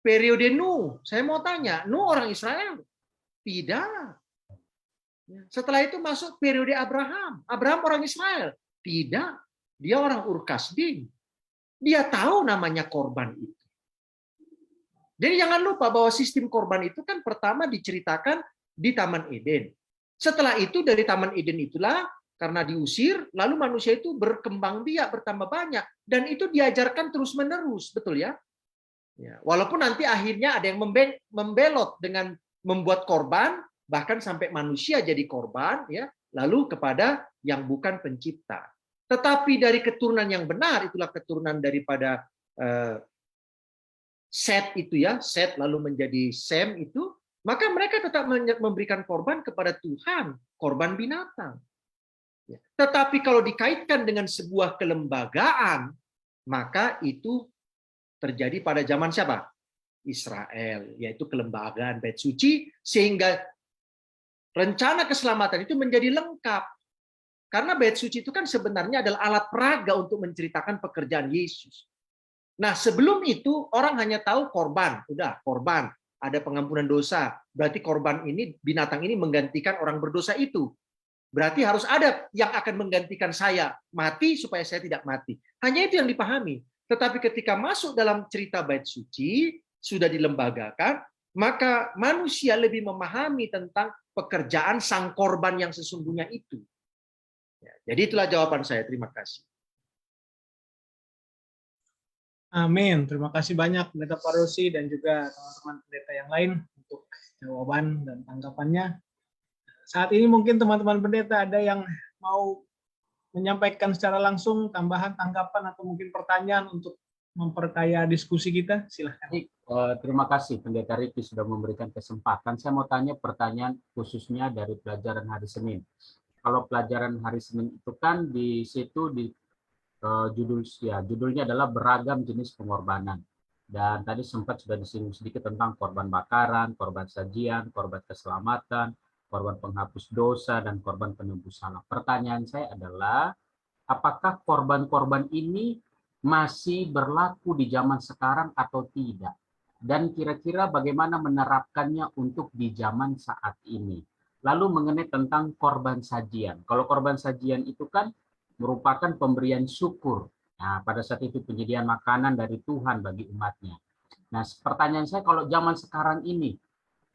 Periode Nuh. Saya mau tanya, Nuh orang Israel? Tidak. Setelah itu masuk periode Abraham. Abraham orang Israel? Tidak. Dia orang Ur Kasdim. Dia tahu namanya korban itu. Jadi jangan lupa bahwa sistem korban itu kan pertama diceritakan di Taman Eden. Setelah itu dari Taman Eden itulah karena diusir, lalu manusia itu berkembang biak, bertambah banyak. Dan itu diajarkan terus-menerus, betul ya? Walaupun nanti akhirnya ada yang membelot dengan membuat korban, bahkan sampai manusia jadi korban, ya, lalu kepada yang bukan pencipta. Tetapi dari keturunan yang benar, itulah keturunan daripada Set itu ya, Set lalu menjadi Sem itu, maka mereka tetap memberikan korban kepada Tuhan, korban binatang. Tetapi kalau dikaitkan dengan sebuah kelembagaan, maka itu terjadi pada zaman siapa? Israel, yaitu kelembagaan bait suci, sehingga rencana keselamatan itu menjadi lengkap. Karena bait suci itu kan sebenarnya adalah alat peraga untuk menceritakan pekerjaan Yesus. Nah, sebelum itu orang hanya tahu korban, udah korban, ada pengampunan dosa. Berarti korban ini, binatang ini menggantikan orang berdosa itu. Berarti harus ada yang akan menggantikan saya mati supaya saya tidak mati. Hanya itu yang dipahami. Tetapi ketika masuk dalam cerita bait suci, sudah dilembagakan, maka manusia lebih memahami tentang pekerjaan sang korban yang sesungguhnya itu. Jadi itulah jawaban saya. Terima kasih. Amin. Terima kasih banyak Pendeta Pardosi dan juga teman-teman pendeta yang lain untuk jawaban dan tanggapannya. Saat ini mungkin teman-teman pendeta ada yang mau menyampaikan secara langsung tambahan tanggapan atau mungkin pertanyaan untuk memperkaya diskusi kita. Silahkan. Terima kasih Pendeta Riki sudah memberikan kesempatan. Saya mau tanya pertanyaan khususnya dari pelajaran hari Senin. Kalau pelajaran hari Senin itu kan di situ di judulnya adalah beragam jenis pengorbanan. Dan tadi sempat sudah disinggung sedikit tentang korban bakaran, korban sajian, korban keselamatan, korban penghapus dosa, dan korban penebus salah. Pertanyaan saya adalah, apakah korban-korban ini masih berlaku di zaman sekarang atau tidak? Dan kira-kira bagaimana menerapkannya untuk di zaman saat ini? Lalu mengenai tentang korban sajian. Kalau korban sajian itu kan merupakan pemberian syukur. Nah, pada saat itu penyediaan makanan dari Tuhan bagi umatnya. Nah, pertanyaan saya, kalau zaman sekarang ini,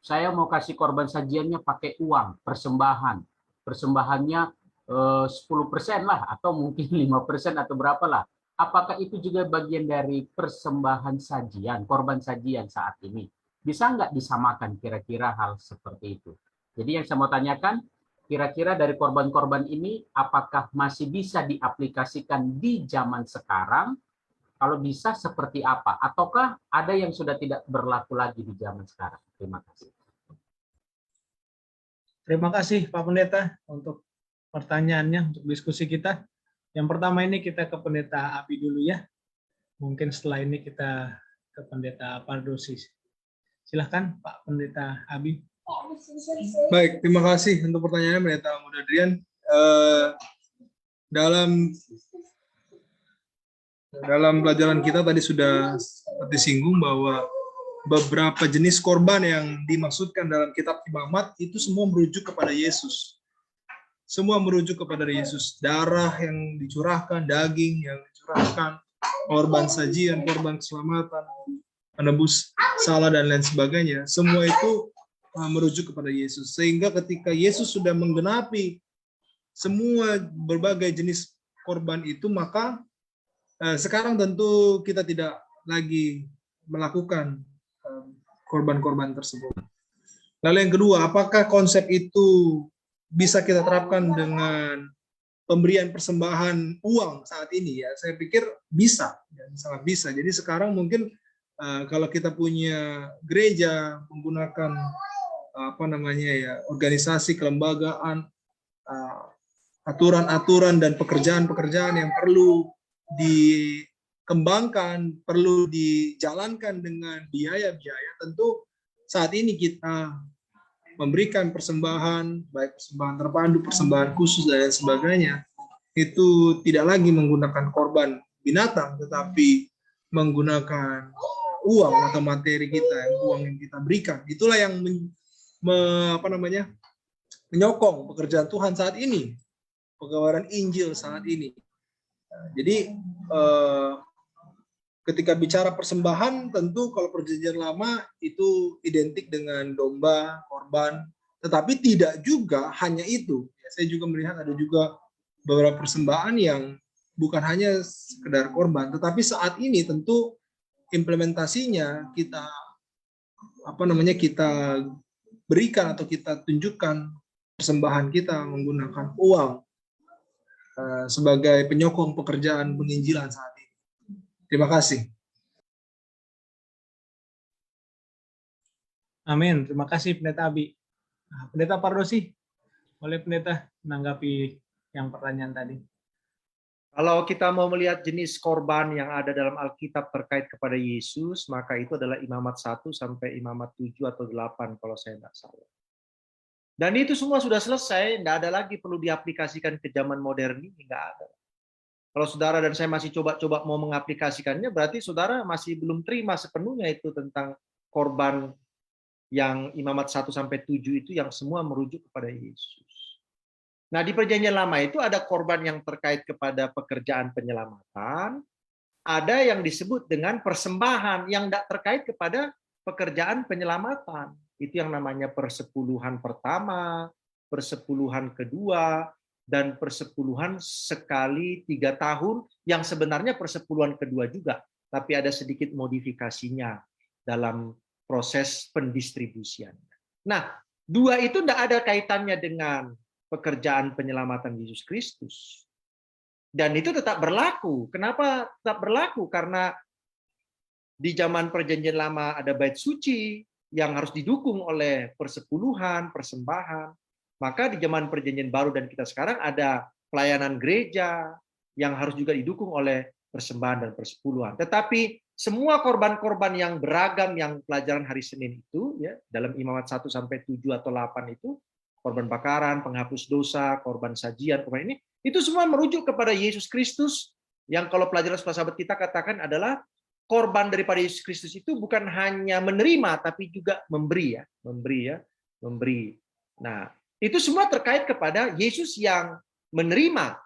saya mau kasih korban sajiannya pakai uang, persembahan. Persembahannya 10% lah, atau mungkin 5% atau berapa lah. Apakah itu juga bagian dari persembahan sajian, korban sajian saat ini? Bisa nggak disamakan kira-kira hal seperti itu? Jadi yang saya mau tanyakan, kira-kira dari korban-korban ini, apakah masih bisa diaplikasikan di zaman sekarang? Kalau bisa, seperti apa? Ataukah ada yang sudah tidak berlaku lagi di zaman sekarang? Terima kasih. Terima kasih Pak Pendeta untuk pertanyaannya, untuk diskusi kita. Yang pertama ini kita ke Pendeta Abi dulu ya. Mungkin setelah ini kita ke Pendeta Pardosis. Silahkan Pak Pendeta Abi. Baik, terima kasih untuk pertanyaannya Pendeta Muda Adrian. Dalam pelajaran kita tadi sudah disinggung bahwa beberapa jenis korban yang dimaksudkan dalam kitab Imamat itu semua merujuk kepada Yesus. Semua merujuk kepada Yesus. Darah yang dicurahkan, daging yang dicurahkan, korban sajian, korban keselamatan, penebus salah dan lain sebagainya. Semua itu merujuk kepada Yesus. Sehingga ketika Yesus sudah menggenapi semua berbagai jenis korban itu, maka sekarang tentu kita tidak lagi melakukan korban-korban tersebut. Lalu yang kedua, apakah konsep itu bisa kita terapkan dengan pemberian persembahan uang saat ini? Ya, saya pikir bisa, sangat bisa. Jadi sekarang mungkin kalau kita punya gereja menggunakan organisasi kelembagaan, aturan-aturan dan pekerjaan-pekerjaan yang perlu dikembangkan, perlu dijalankan dengan biaya-biaya, tentu saat ini kita memberikan persembahan, baik persembahan terpadu, persembahan khusus, dan lain sebagainya, itu tidak lagi menggunakan korban binatang, tetapi menggunakan uang atau materi kita, uang yang kita berikan. Itulah yang menyokong pekerjaan Tuhan saat ini, pegawaian Injil saat ini. Jadi ketika bicara persembahan, tentu kalau perjanjian lama itu identik dengan domba, korban, tetapi tidak juga hanya itu. Saya juga melihat ada juga beberapa persembahan yang bukan hanya sekedar korban, tetapi saat ini tentu implementasinya kita berikan atau kita tunjukkan persembahan kita menggunakan uang sebagai penyokong pekerjaan penginjilan saat ini. Terima kasih. Amin. Terima kasih Pendeta Abi. Nah, Pendeta Pardosi, boleh Pendeta menanggapi yang pertanyaan tadi? Kalau kita mau melihat jenis korban yang ada dalam Alkitab terkait kepada Yesus, maka itu adalah Imamat 1 sampai Imamat 7 atau 8 kalau saya tidak salah. Dan itu semua sudah selesai, tidak ada lagi perlu diaplikasikan ke zaman modern ini, nggak ada. Kalau saudara dan saya masih coba-coba mau mengaplikasikannya, berarti saudara masih belum terima sepenuhnya itu tentang korban yang Imamat 1 sampai 7 itu yang semua merujuk kepada Yesus. Nah, di Perjanjian Lama itu ada korban yang terkait kepada pekerjaan penyelamatan, ada yang disebut dengan persembahan yang tidak terkait kepada pekerjaan penyelamatan. Itu yang namanya persepuluhan pertama, persepuluhan kedua, dan persepuluhan sekali 3 tahun, yang sebenarnya persepuluhan kedua juga, tapi ada sedikit modifikasinya dalam proses pendistribusian. Nah, 2 itu tidak ada kaitannya dengan pekerjaan penyelamatan Yesus Kristus. Dan itu tetap berlaku. Kenapa tetap berlaku? Karena di zaman Perjanjian Lama ada bait suci yang harus didukung oleh persepuluhan, persembahan. Maka di zaman Perjanjian Baru dan kita sekarang ada pelayanan gereja yang harus juga didukung oleh persembahan dan persepuluhan. Tetapi semua korban-korban yang beragam yang pelajaran hari Senin itu, ya, dalam Imamat 1 sampai 7 atau 8 itu, korban bakaran, penghapus dosa, korban sajian, korban ini, itu semua merujuk kepada Yesus Kristus yang kalau pelajaran sekolah sahabat kita katakan adalah korban daripada Yesus Kristus itu bukan hanya menerima tapi juga memberi ya, memberi. Nah, itu semua terkait kepada Yesus yang menerima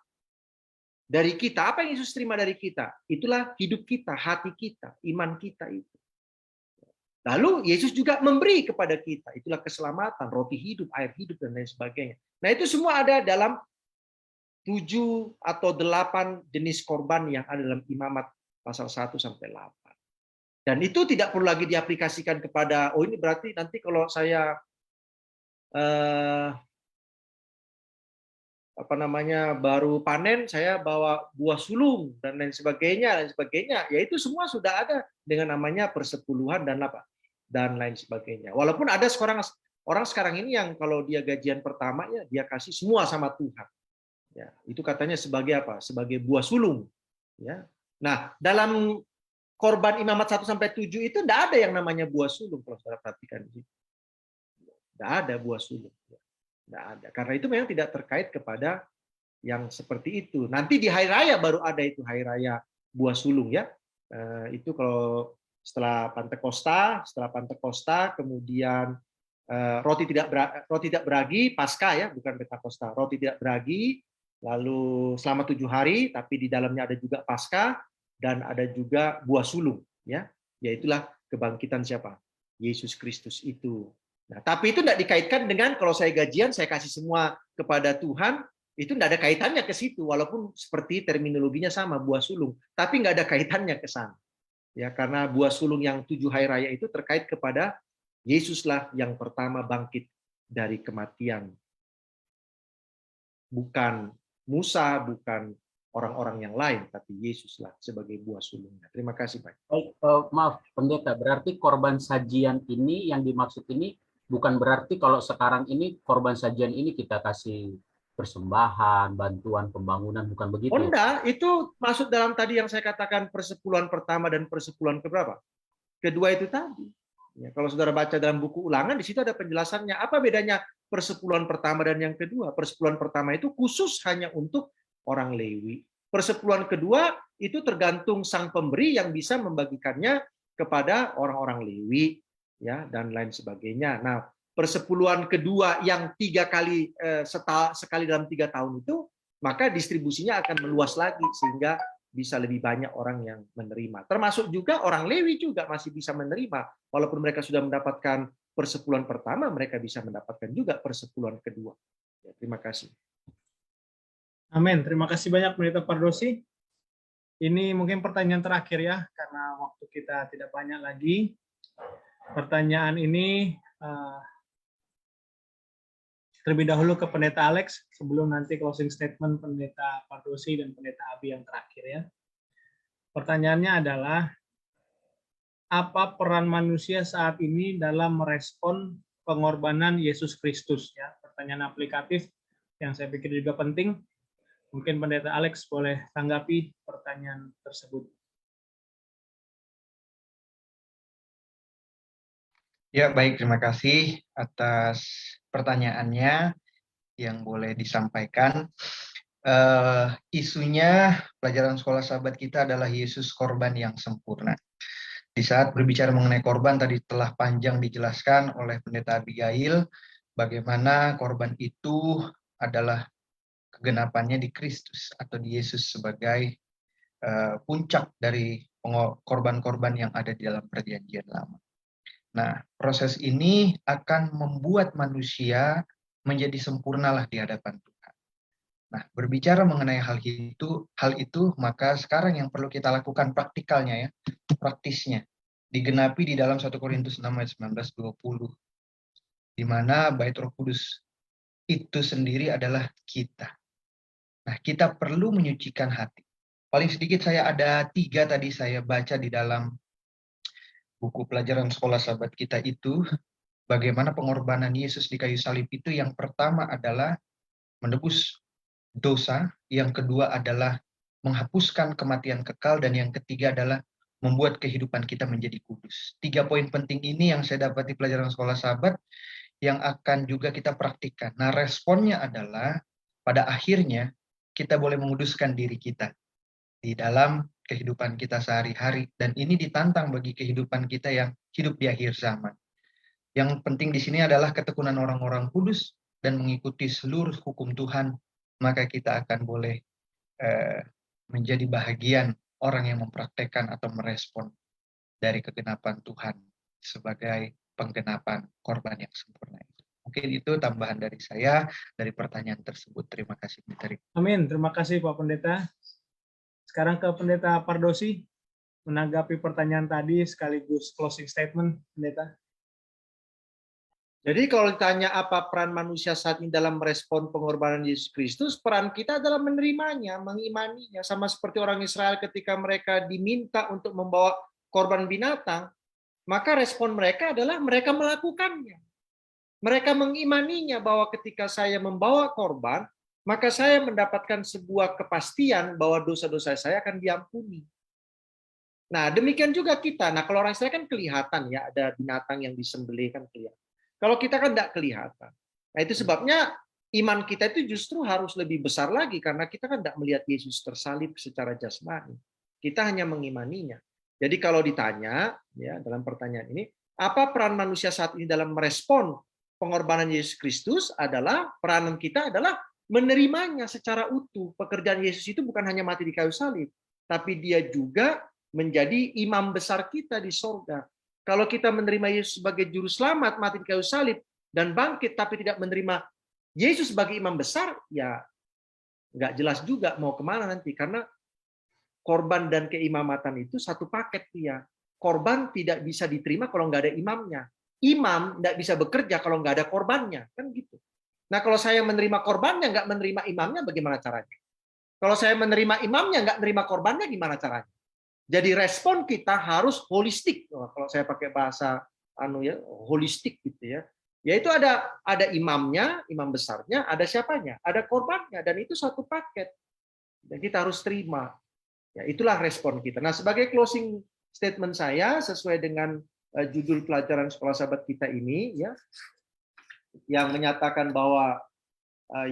dari kita. Apa yang Yesus terima dari kita? Itulah hidup kita, hati kita, iman kita itu. Lalu Yesus juga memberi kepada kita. Itulah keselamatan, roti hidup, air hidup, dan lain sebagainya. Nah, itu semua ada dalam 7 atau 8 jenis korban yang ada dalam Imamat pasal 1 sampai 8. Dan itu tidak perlu lagi diaplikasikan kepada, oh ini berarti nanti kalau saya baru panen, saya bawa buah sulung dan lain sebagainya. Ya itu semua sudah ada dengan namanya persepuluhan dan lain sebagainya. Walaupun ada orang sekarang ini yang kalau dia gajian pertama ya dia kasih semua sama Tuhan. Ya, itu katanya sebagai apa? Sebagai buah sulung. Ya. Nah, dalam korban imamat 1-7 itu tidak ada yang namanya buah sulung, kalau saudara perhatikan di situ. Tidak ada buah sulung. Tidak ada. Karena itu memang tidak terkait kepada yang seperti itu. Nanti di hari raya baru ada itu, hari raya buah sulung ya. Itu kalau setelah Pantekosta, kemudian roti tidak beragi, Paskah ya, bukan Pentakosta. Roti tidak beragi, lalu selama 7 hari, tapi di dalamnya ada juga Paskah dan ada juga buah sulung ya. Yaitulah kebangkitan siapa? Yesus Kristus itu. Nah, tapi itu tidak dikaitkan dengan kalau saya gajian, saya kasih semua kepada Tuhan, itu tidak ada kaitannya ke situ, walaupun seperti terminologinya sama, buah sulung, tapi nggak ada kaitannya ke sana. Ya, karena buah sulung yang 7 hari raya itu terkait kepada Yesuslah yang pertama bangkit dari kematian. Bukan Musa, bukan orang-orang yang lain, tapi Yesuslah sebagai buah sulungnya. Terima kasih, Pak. Maaf, pendeta, berarti korban sajian ini yang dimaksud ini bukan berarti kalau sekarang ini korban sajian ini kita kasih persembahan, bantuan pembangunan, bukan begitu? Oh enggak, itu masuk dalam tadi yang saya katakan persepuluhan pertama dan persepuluhan keberapa? Kedua itu tadi. Ya, kalau saudara baca dalam buku Ulangan, di situ ada penjelasannya. Apa bedanya persepuluhan pertama dan yang kedua? Persepuluhan pertama itu khusus hanya untuk orang Lewi. Persepuluhan kedua itu tergantung sang pemberi yang bisa membagikannya kepada orang-orang Lewi, ya, dan lain sebagainya. Nah, persepuluhan kedua yang 3 kali sekali dalam 3 tahun itu, maka distribusinya akan meluas lagi sehingga bisa lebih banyak orang yang menerima. Termasuk juga orang Lewi juga masih bisa menerima. Walaupun mereka sudah mendapatkan persepuluhan pertama, mereka bisa mendapatkan juga persepuluhan kedua. Ya, terima kasih. Amin. Terima kasih banyak Pendeta Pardosi. Ini mungkin pertanyaan terakhir ya, karena waktu kita tidak banyak lagi. Pertanyaan ini terlebih dahulu ke Pendeta Alex, sebelum nanti closing statement Pendeta Pardosi dan Pendeta Abi yang terakhir ya. Pertanyaannya adalah, apa peran manusia saat ini dalam merespon pengorbanan Yesus Kristus? Ya, pertanyaan aplikatif yang saya pikir juga penting. Mungkin Pendeta Alex boleh tanggapi pertanyaan tersebut. Ya, baik. Terima kasih atas pertanyaannya yang boleh disampaikan. Isunya pelajaran sekolah sahabat kita adalah Yesus korban yang sempurna. Di saat berbicara mengenai korban, tadi telah panjang dijelaskan oleh Pendeta Abigail, bagaimana korban itu adalah kegenapannya di Kristus atau di Yesus sebagai puncak dari korban-korban yang ada di dalam Perjanjian Lama. Nah, proses ini akan membuat manusia menjadi sempurnalah di hadapan Tuhan. Nah, berbicara mengenai hal itu, maka sekarang yang perlu kita lakukan praktikalnya ya, praktisnya, digenapi di dalam 1 Korintus 6 ayat 19-20, di mana Bait Roh Kudus itu sendiri adalah kita. Nah, kita perlu menyucikan hati. Paling sedikit saya ada 3 tadi saya baca di dalam buku pelajaran sekolah sahabat kita itu, bagaimana pengorbanan Yesus di kayu salib itu. Yang pertama adalah menebus dosa, yang kedua adalah menghapuskan kematian kekal, dan yang ketiga adalah membuat kehidupan kita menjadi kudus. 3 poin penting ini yang saya dapat di pelajaran sekolah sahabat yang akan juga kita praktikkan. Nah, responnya adalah pada akhirnya kita boleh menguduskan diri kita di dalam kehidupan kita sehari-hari, dan ini ditantang bagi kehidupan kita yang hidup di akhir zaman. Yang penting di sini adalah ketekunan orang-orang kudus dan mengikuti seluruh hukum Tuhan, maka kita akan boleh menjadi bahagian orang yang mempraktekkan atau merespon dari kegenapan Tuhan sebagai penggenapan korban yang sempurna itu. Mungkin itu tambahan dari saya dari pertanyaan tersebut. Terima kasih. Amin. Terima kasih Pak Pendeta. Sekarang ke Pendeta Pardosi, menanggapi pertanyaan tadi sekaligus closing statement, Pendeta. Jadi kalau ditanya apa peran manusia saat ini dalam merespon pengorbanan Yesus Kristus, peran kita adalah menerimanya, mengimaninya, sama seperti orang Israel ketika mereka diminta untuk membawa korban binatang, maka respon mereka adalah mereka melakukannya. Mereka mengimaninya bahwa ketika saya membawa korban, maka saya mendapatkan sebuah kepastian bahwa dosa-dosa saya akan diampuni. Nah, demikian juga kita. Nah, kalau orang Israel kan kelihatan ya, ada binatang yang disembelih kan kelihatan. Kalau kita kan tidak kelihatan. Nah, itu sebabnya iman kita itu justru harus lebih besar lagi karena kita kan tidak melihat Yesus tersalib secara jasmani. Kita hanya mengimaninya. Jadi kalau ditanya ya dalam pertanyaan ini, apa peran manusia saat ini dalam merespon pengorbanan Yesus Kristus adalah peranan kita adalah menerimanya secara utuh. Pekerjaan Yesus itu bukan hanya mati di kayu salib, tapi dia juga menjadi imam besar kita di sorga. Kalau kita menerima Yesus sebagai juru selamat, mati di kayu salib, dan bangkit, tapi tidak menerima Yesus sebagai imam besar, ya nggak jelas juga mau kemana nanti. Karena korban dan keimamatan itu satu paket dia. Korban tidak bisa diterima kalau nggak ada imamnya. Imam nggak bisa bekerja kalau nggak ada korbannya. Kan gitu. Nah kalau saya menerima korbannya, nggak menerima imamnya, bagaimana caranya? Kalau saya menerima imamnya, nggak menerima korbannya, gimana caranya? Jadi respon kita harus holistik. Kalau saya pakai bahasa holistik gitu ya. Yaitu ada imamnya, imam besarnya, ada siapanya, ada korbannya, dan itu satu paket. Dan kita harus terima. Ya, itulah respon kita. Nah, sebagai closing statement saya sesuai dengan judul pelajaran sekolah sahabat kita ini ya, yang menyatakan bahwa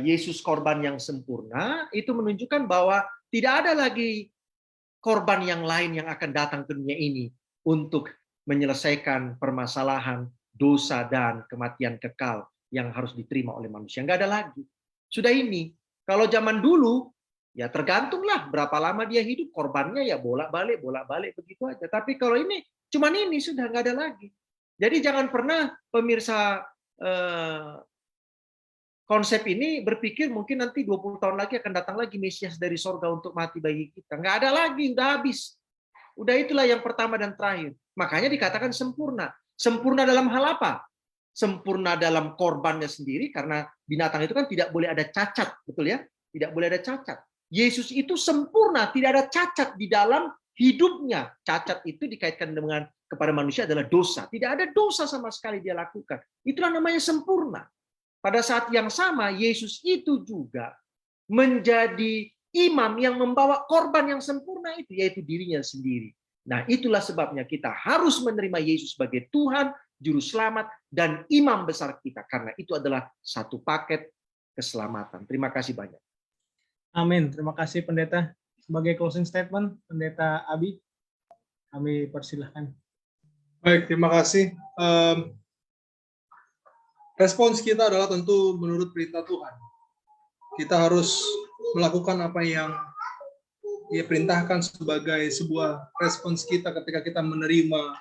Yesus korban yang sempurna, itu menunjukkan bahwa tidak ada lagi korban yang lain yang akan datang ke dunia ini untuk menyelesaikan permasalahan dosa dan kematian kekal yang harus diterima oleh manusia. Nggak ada lagi. Sudah ini. Kalau zaman dulu, ya tergantunglah berapa lama dia hidup, korbannya ya bolak-balik begitu aja. Tapi kalau ini, cuman ini sudah nggak ada lagi. Jadi jangan pernah pemirsa konsep ini berpikir mungkin nanti 20 tahun lagi akan datang lagi Mesias dari sorga untuk mati bagi kita. Nggak ada lagi, udah habis. Udah itulah yang pertama dan terakhir. Makanya dikatakan sempurna. Sempurna dalam hal apa? Sempurna dalam korbannya sendiri, karena binatang itu kan tidak boleh ada cacat, betul ya? Tidak boleh ada cacat. Yesus itu sempurna, tidak ada cacat di dalam hidupnya. Cacat itu dikaitkan dengan kepada manusia adalah dosa. Tidak ada dosa sama sekali dia lakukan. Itulah namanya sempurna. Pada saat yang sama, Yesus itu juga menjadi imam yang membawa korban yang sempurna itu, yaitu dirinya sendiri. Nah, itulah sebabnya kita harus menerima Yesus sebagai Tuhan, Juru Selamat, dan imam besar kita. Karena itu adalah satu paket keselamatan. Terima kasih banyak. Amin. Terima kasih, Pendeta. Sebagai closing statement, Pendeta Abi, kami persilahkan. Baik, terima kasih. Respons kita adalah tentu menurut perintah Tuhan. Kita harus melakukan apa yang Dia perintahkan sebagai sebuah respons kita ketika kita menerima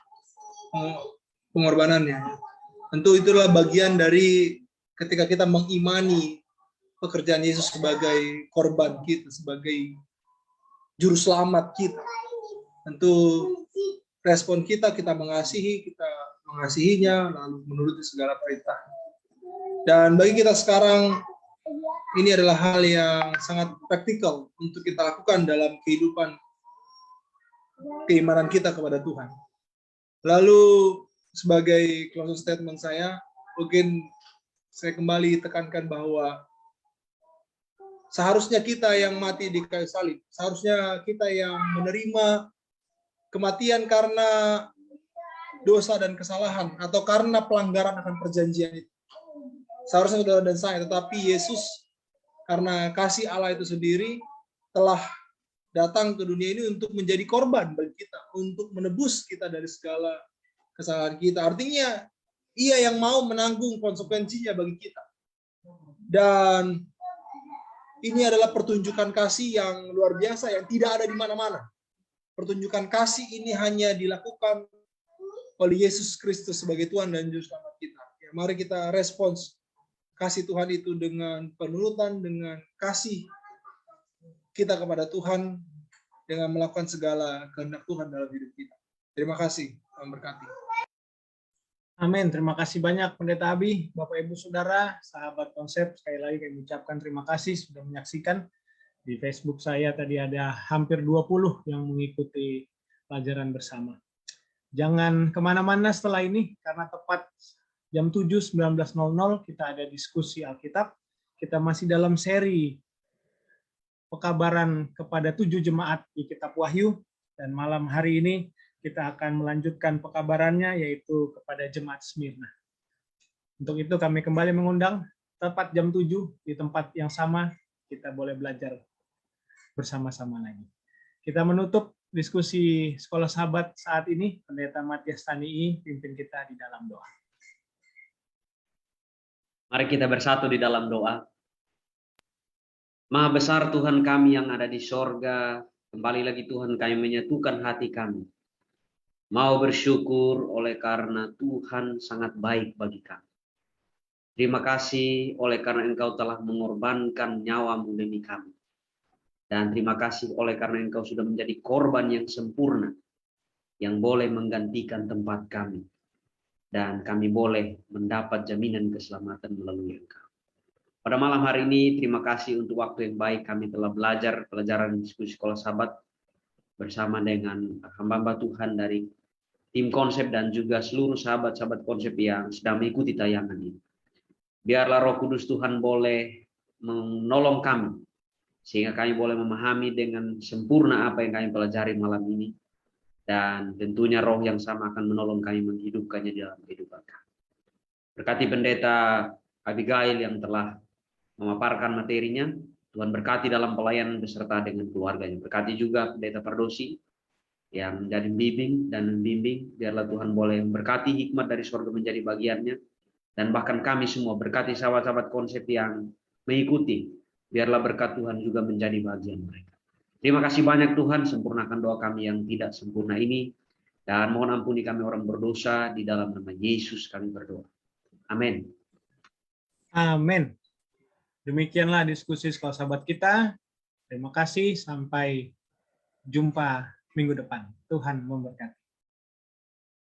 pengorbanannya. Tentu itulah bagian dari ketika kita mengimani pekerjaan Yesus sebagai korban kita, sebagai juru selamat kita. Tentu respon kita mengasihinya, lalu menuruti segala perintah. Dan bagi kita sekarang, ini adalah hal yang sangat praktikal untuk kita lakukan dalam kehidupan keimanan kita kepada Tuhan. Lalu sebagai closing statement saya, mungkin saya kembali tekankan bahwa seharusnya kita yang mati di kayu salib, seharusnya kita yang menerima kematian karena dosa dan kesalahan atau karena pelanggaran akan perjanjian itu. Seharusnya saudara dan saya, tetapi Yesus karena kasih Allah itu sendiri telah datang ke dunia ini untuk menjadi korban bagi kita, untuk menebus kita dari segala kesalahan kita. Artinya, Ia yang mau menanggung konsekuensinya bagi kita. Dan ini adalah pertunjukan kasih yang luar biasa, yang tidak ada di mana-mana. Pertunjukan kasih ini hanya dilakukan oleh Yesus Kristus sebagai Tuhan dan Juru Selamat kita. Ya, mari kita respons kasih Tuhan itu dengan penurutan, dengan kasih kita kepada Tuhan, dengan melakukan segala kehendak Tuhan dalam hidup kita. Terima kasih. Tuhan berkati. Amin. Terima kasih banyak Pendeta Abi, Bapak Ibu Saudara, sahabat konsep. Sekali lagi kami ucapkan terima kasih sudah menyaksikan. Di Facebook saya tadi ada hampir 20 yang mengikuti pelajaran bersama. Jangan kemana-mana setelah ini, karena tepat jam 7.19.00 kita ada diskusi Alkitab. Kita masih dalam seri pekabaran kepada 7 jemaat di Kitab Wahyu. Dan malam hari ini kita akan melanjutkan pekabarannya, yaitu kepada Jemaat Smyrna. Untuk itu kami kembali mengundang, tepat jam 7 di tempat yang sama, kita boleh belajar bersama-sama lagi. Kita menutup diskusi Sekolah Sahabat saat ini. Pendeta Matias Tanii pimpin kita di dalam doa. Mari kita bersatu di dalam doa. Maha besar Tuhan kami yang ada di sorga, kembali lagi Tuhan kami menyatukan hati kami. Mau bersyukur oleh karena Tuhan sangat baik bagi kami. Terima kasih oleh karena Engkau telah mengorbankan nyawa-Mu demi kami. Dan terima kasih oleh karena Engkau sudah menjadi korban yang sempurna, yang boleh menggantikan tempat kami. Dan kami boleh mendapat jaminan keselamatan melalui Engkau. Pada malam hari ini, terima kasih untuk waktu yang baik kami telah belajar pelajaran diskusi Sekolah Sahabat bersama dengan hamba-hamba Tuhan dari tim konsep dan juga seluruh sahabat-sahabat konsep yang sedang mengikuti tayangan ini. Biarlah Roh Kudus Tuhan boleh menolong kami, sehingga kami boleh memahami dengan sempurna apa yang kami pelajari malam ini. Dan tentunya roh yang sama akan menolong kami menghidupkannya di dalam kehidupan kami. Berkati pendeta Abigail yang telah memaparkan materinya, Tuhan berkati dalam pelayanan beserta dengan keluarganya. Berkati juga pendeta Pardosi yang menjadi bimbing dan membimbing, biarlah Tuhan boleh memberkati hikmat dari surga menjadi bagiannya, dan bahkan kami semua berkati sahabat-sahabat konsep yang mengikuti, biarlah berkat Tuhan juga menjadi bagian mereka. Terima kasih banyak Tuhan, sempurnakan doa kami yang tidak sempurna ini, dan mohon ampuni kami orang berdosa, di dalam nama Yesus kami berdoa. Amin. Amin. Demikianlah diskusi Sekolah Sahabat kita. Terima kasih, sampai jumpa minggu depan. Tuhan memberkati.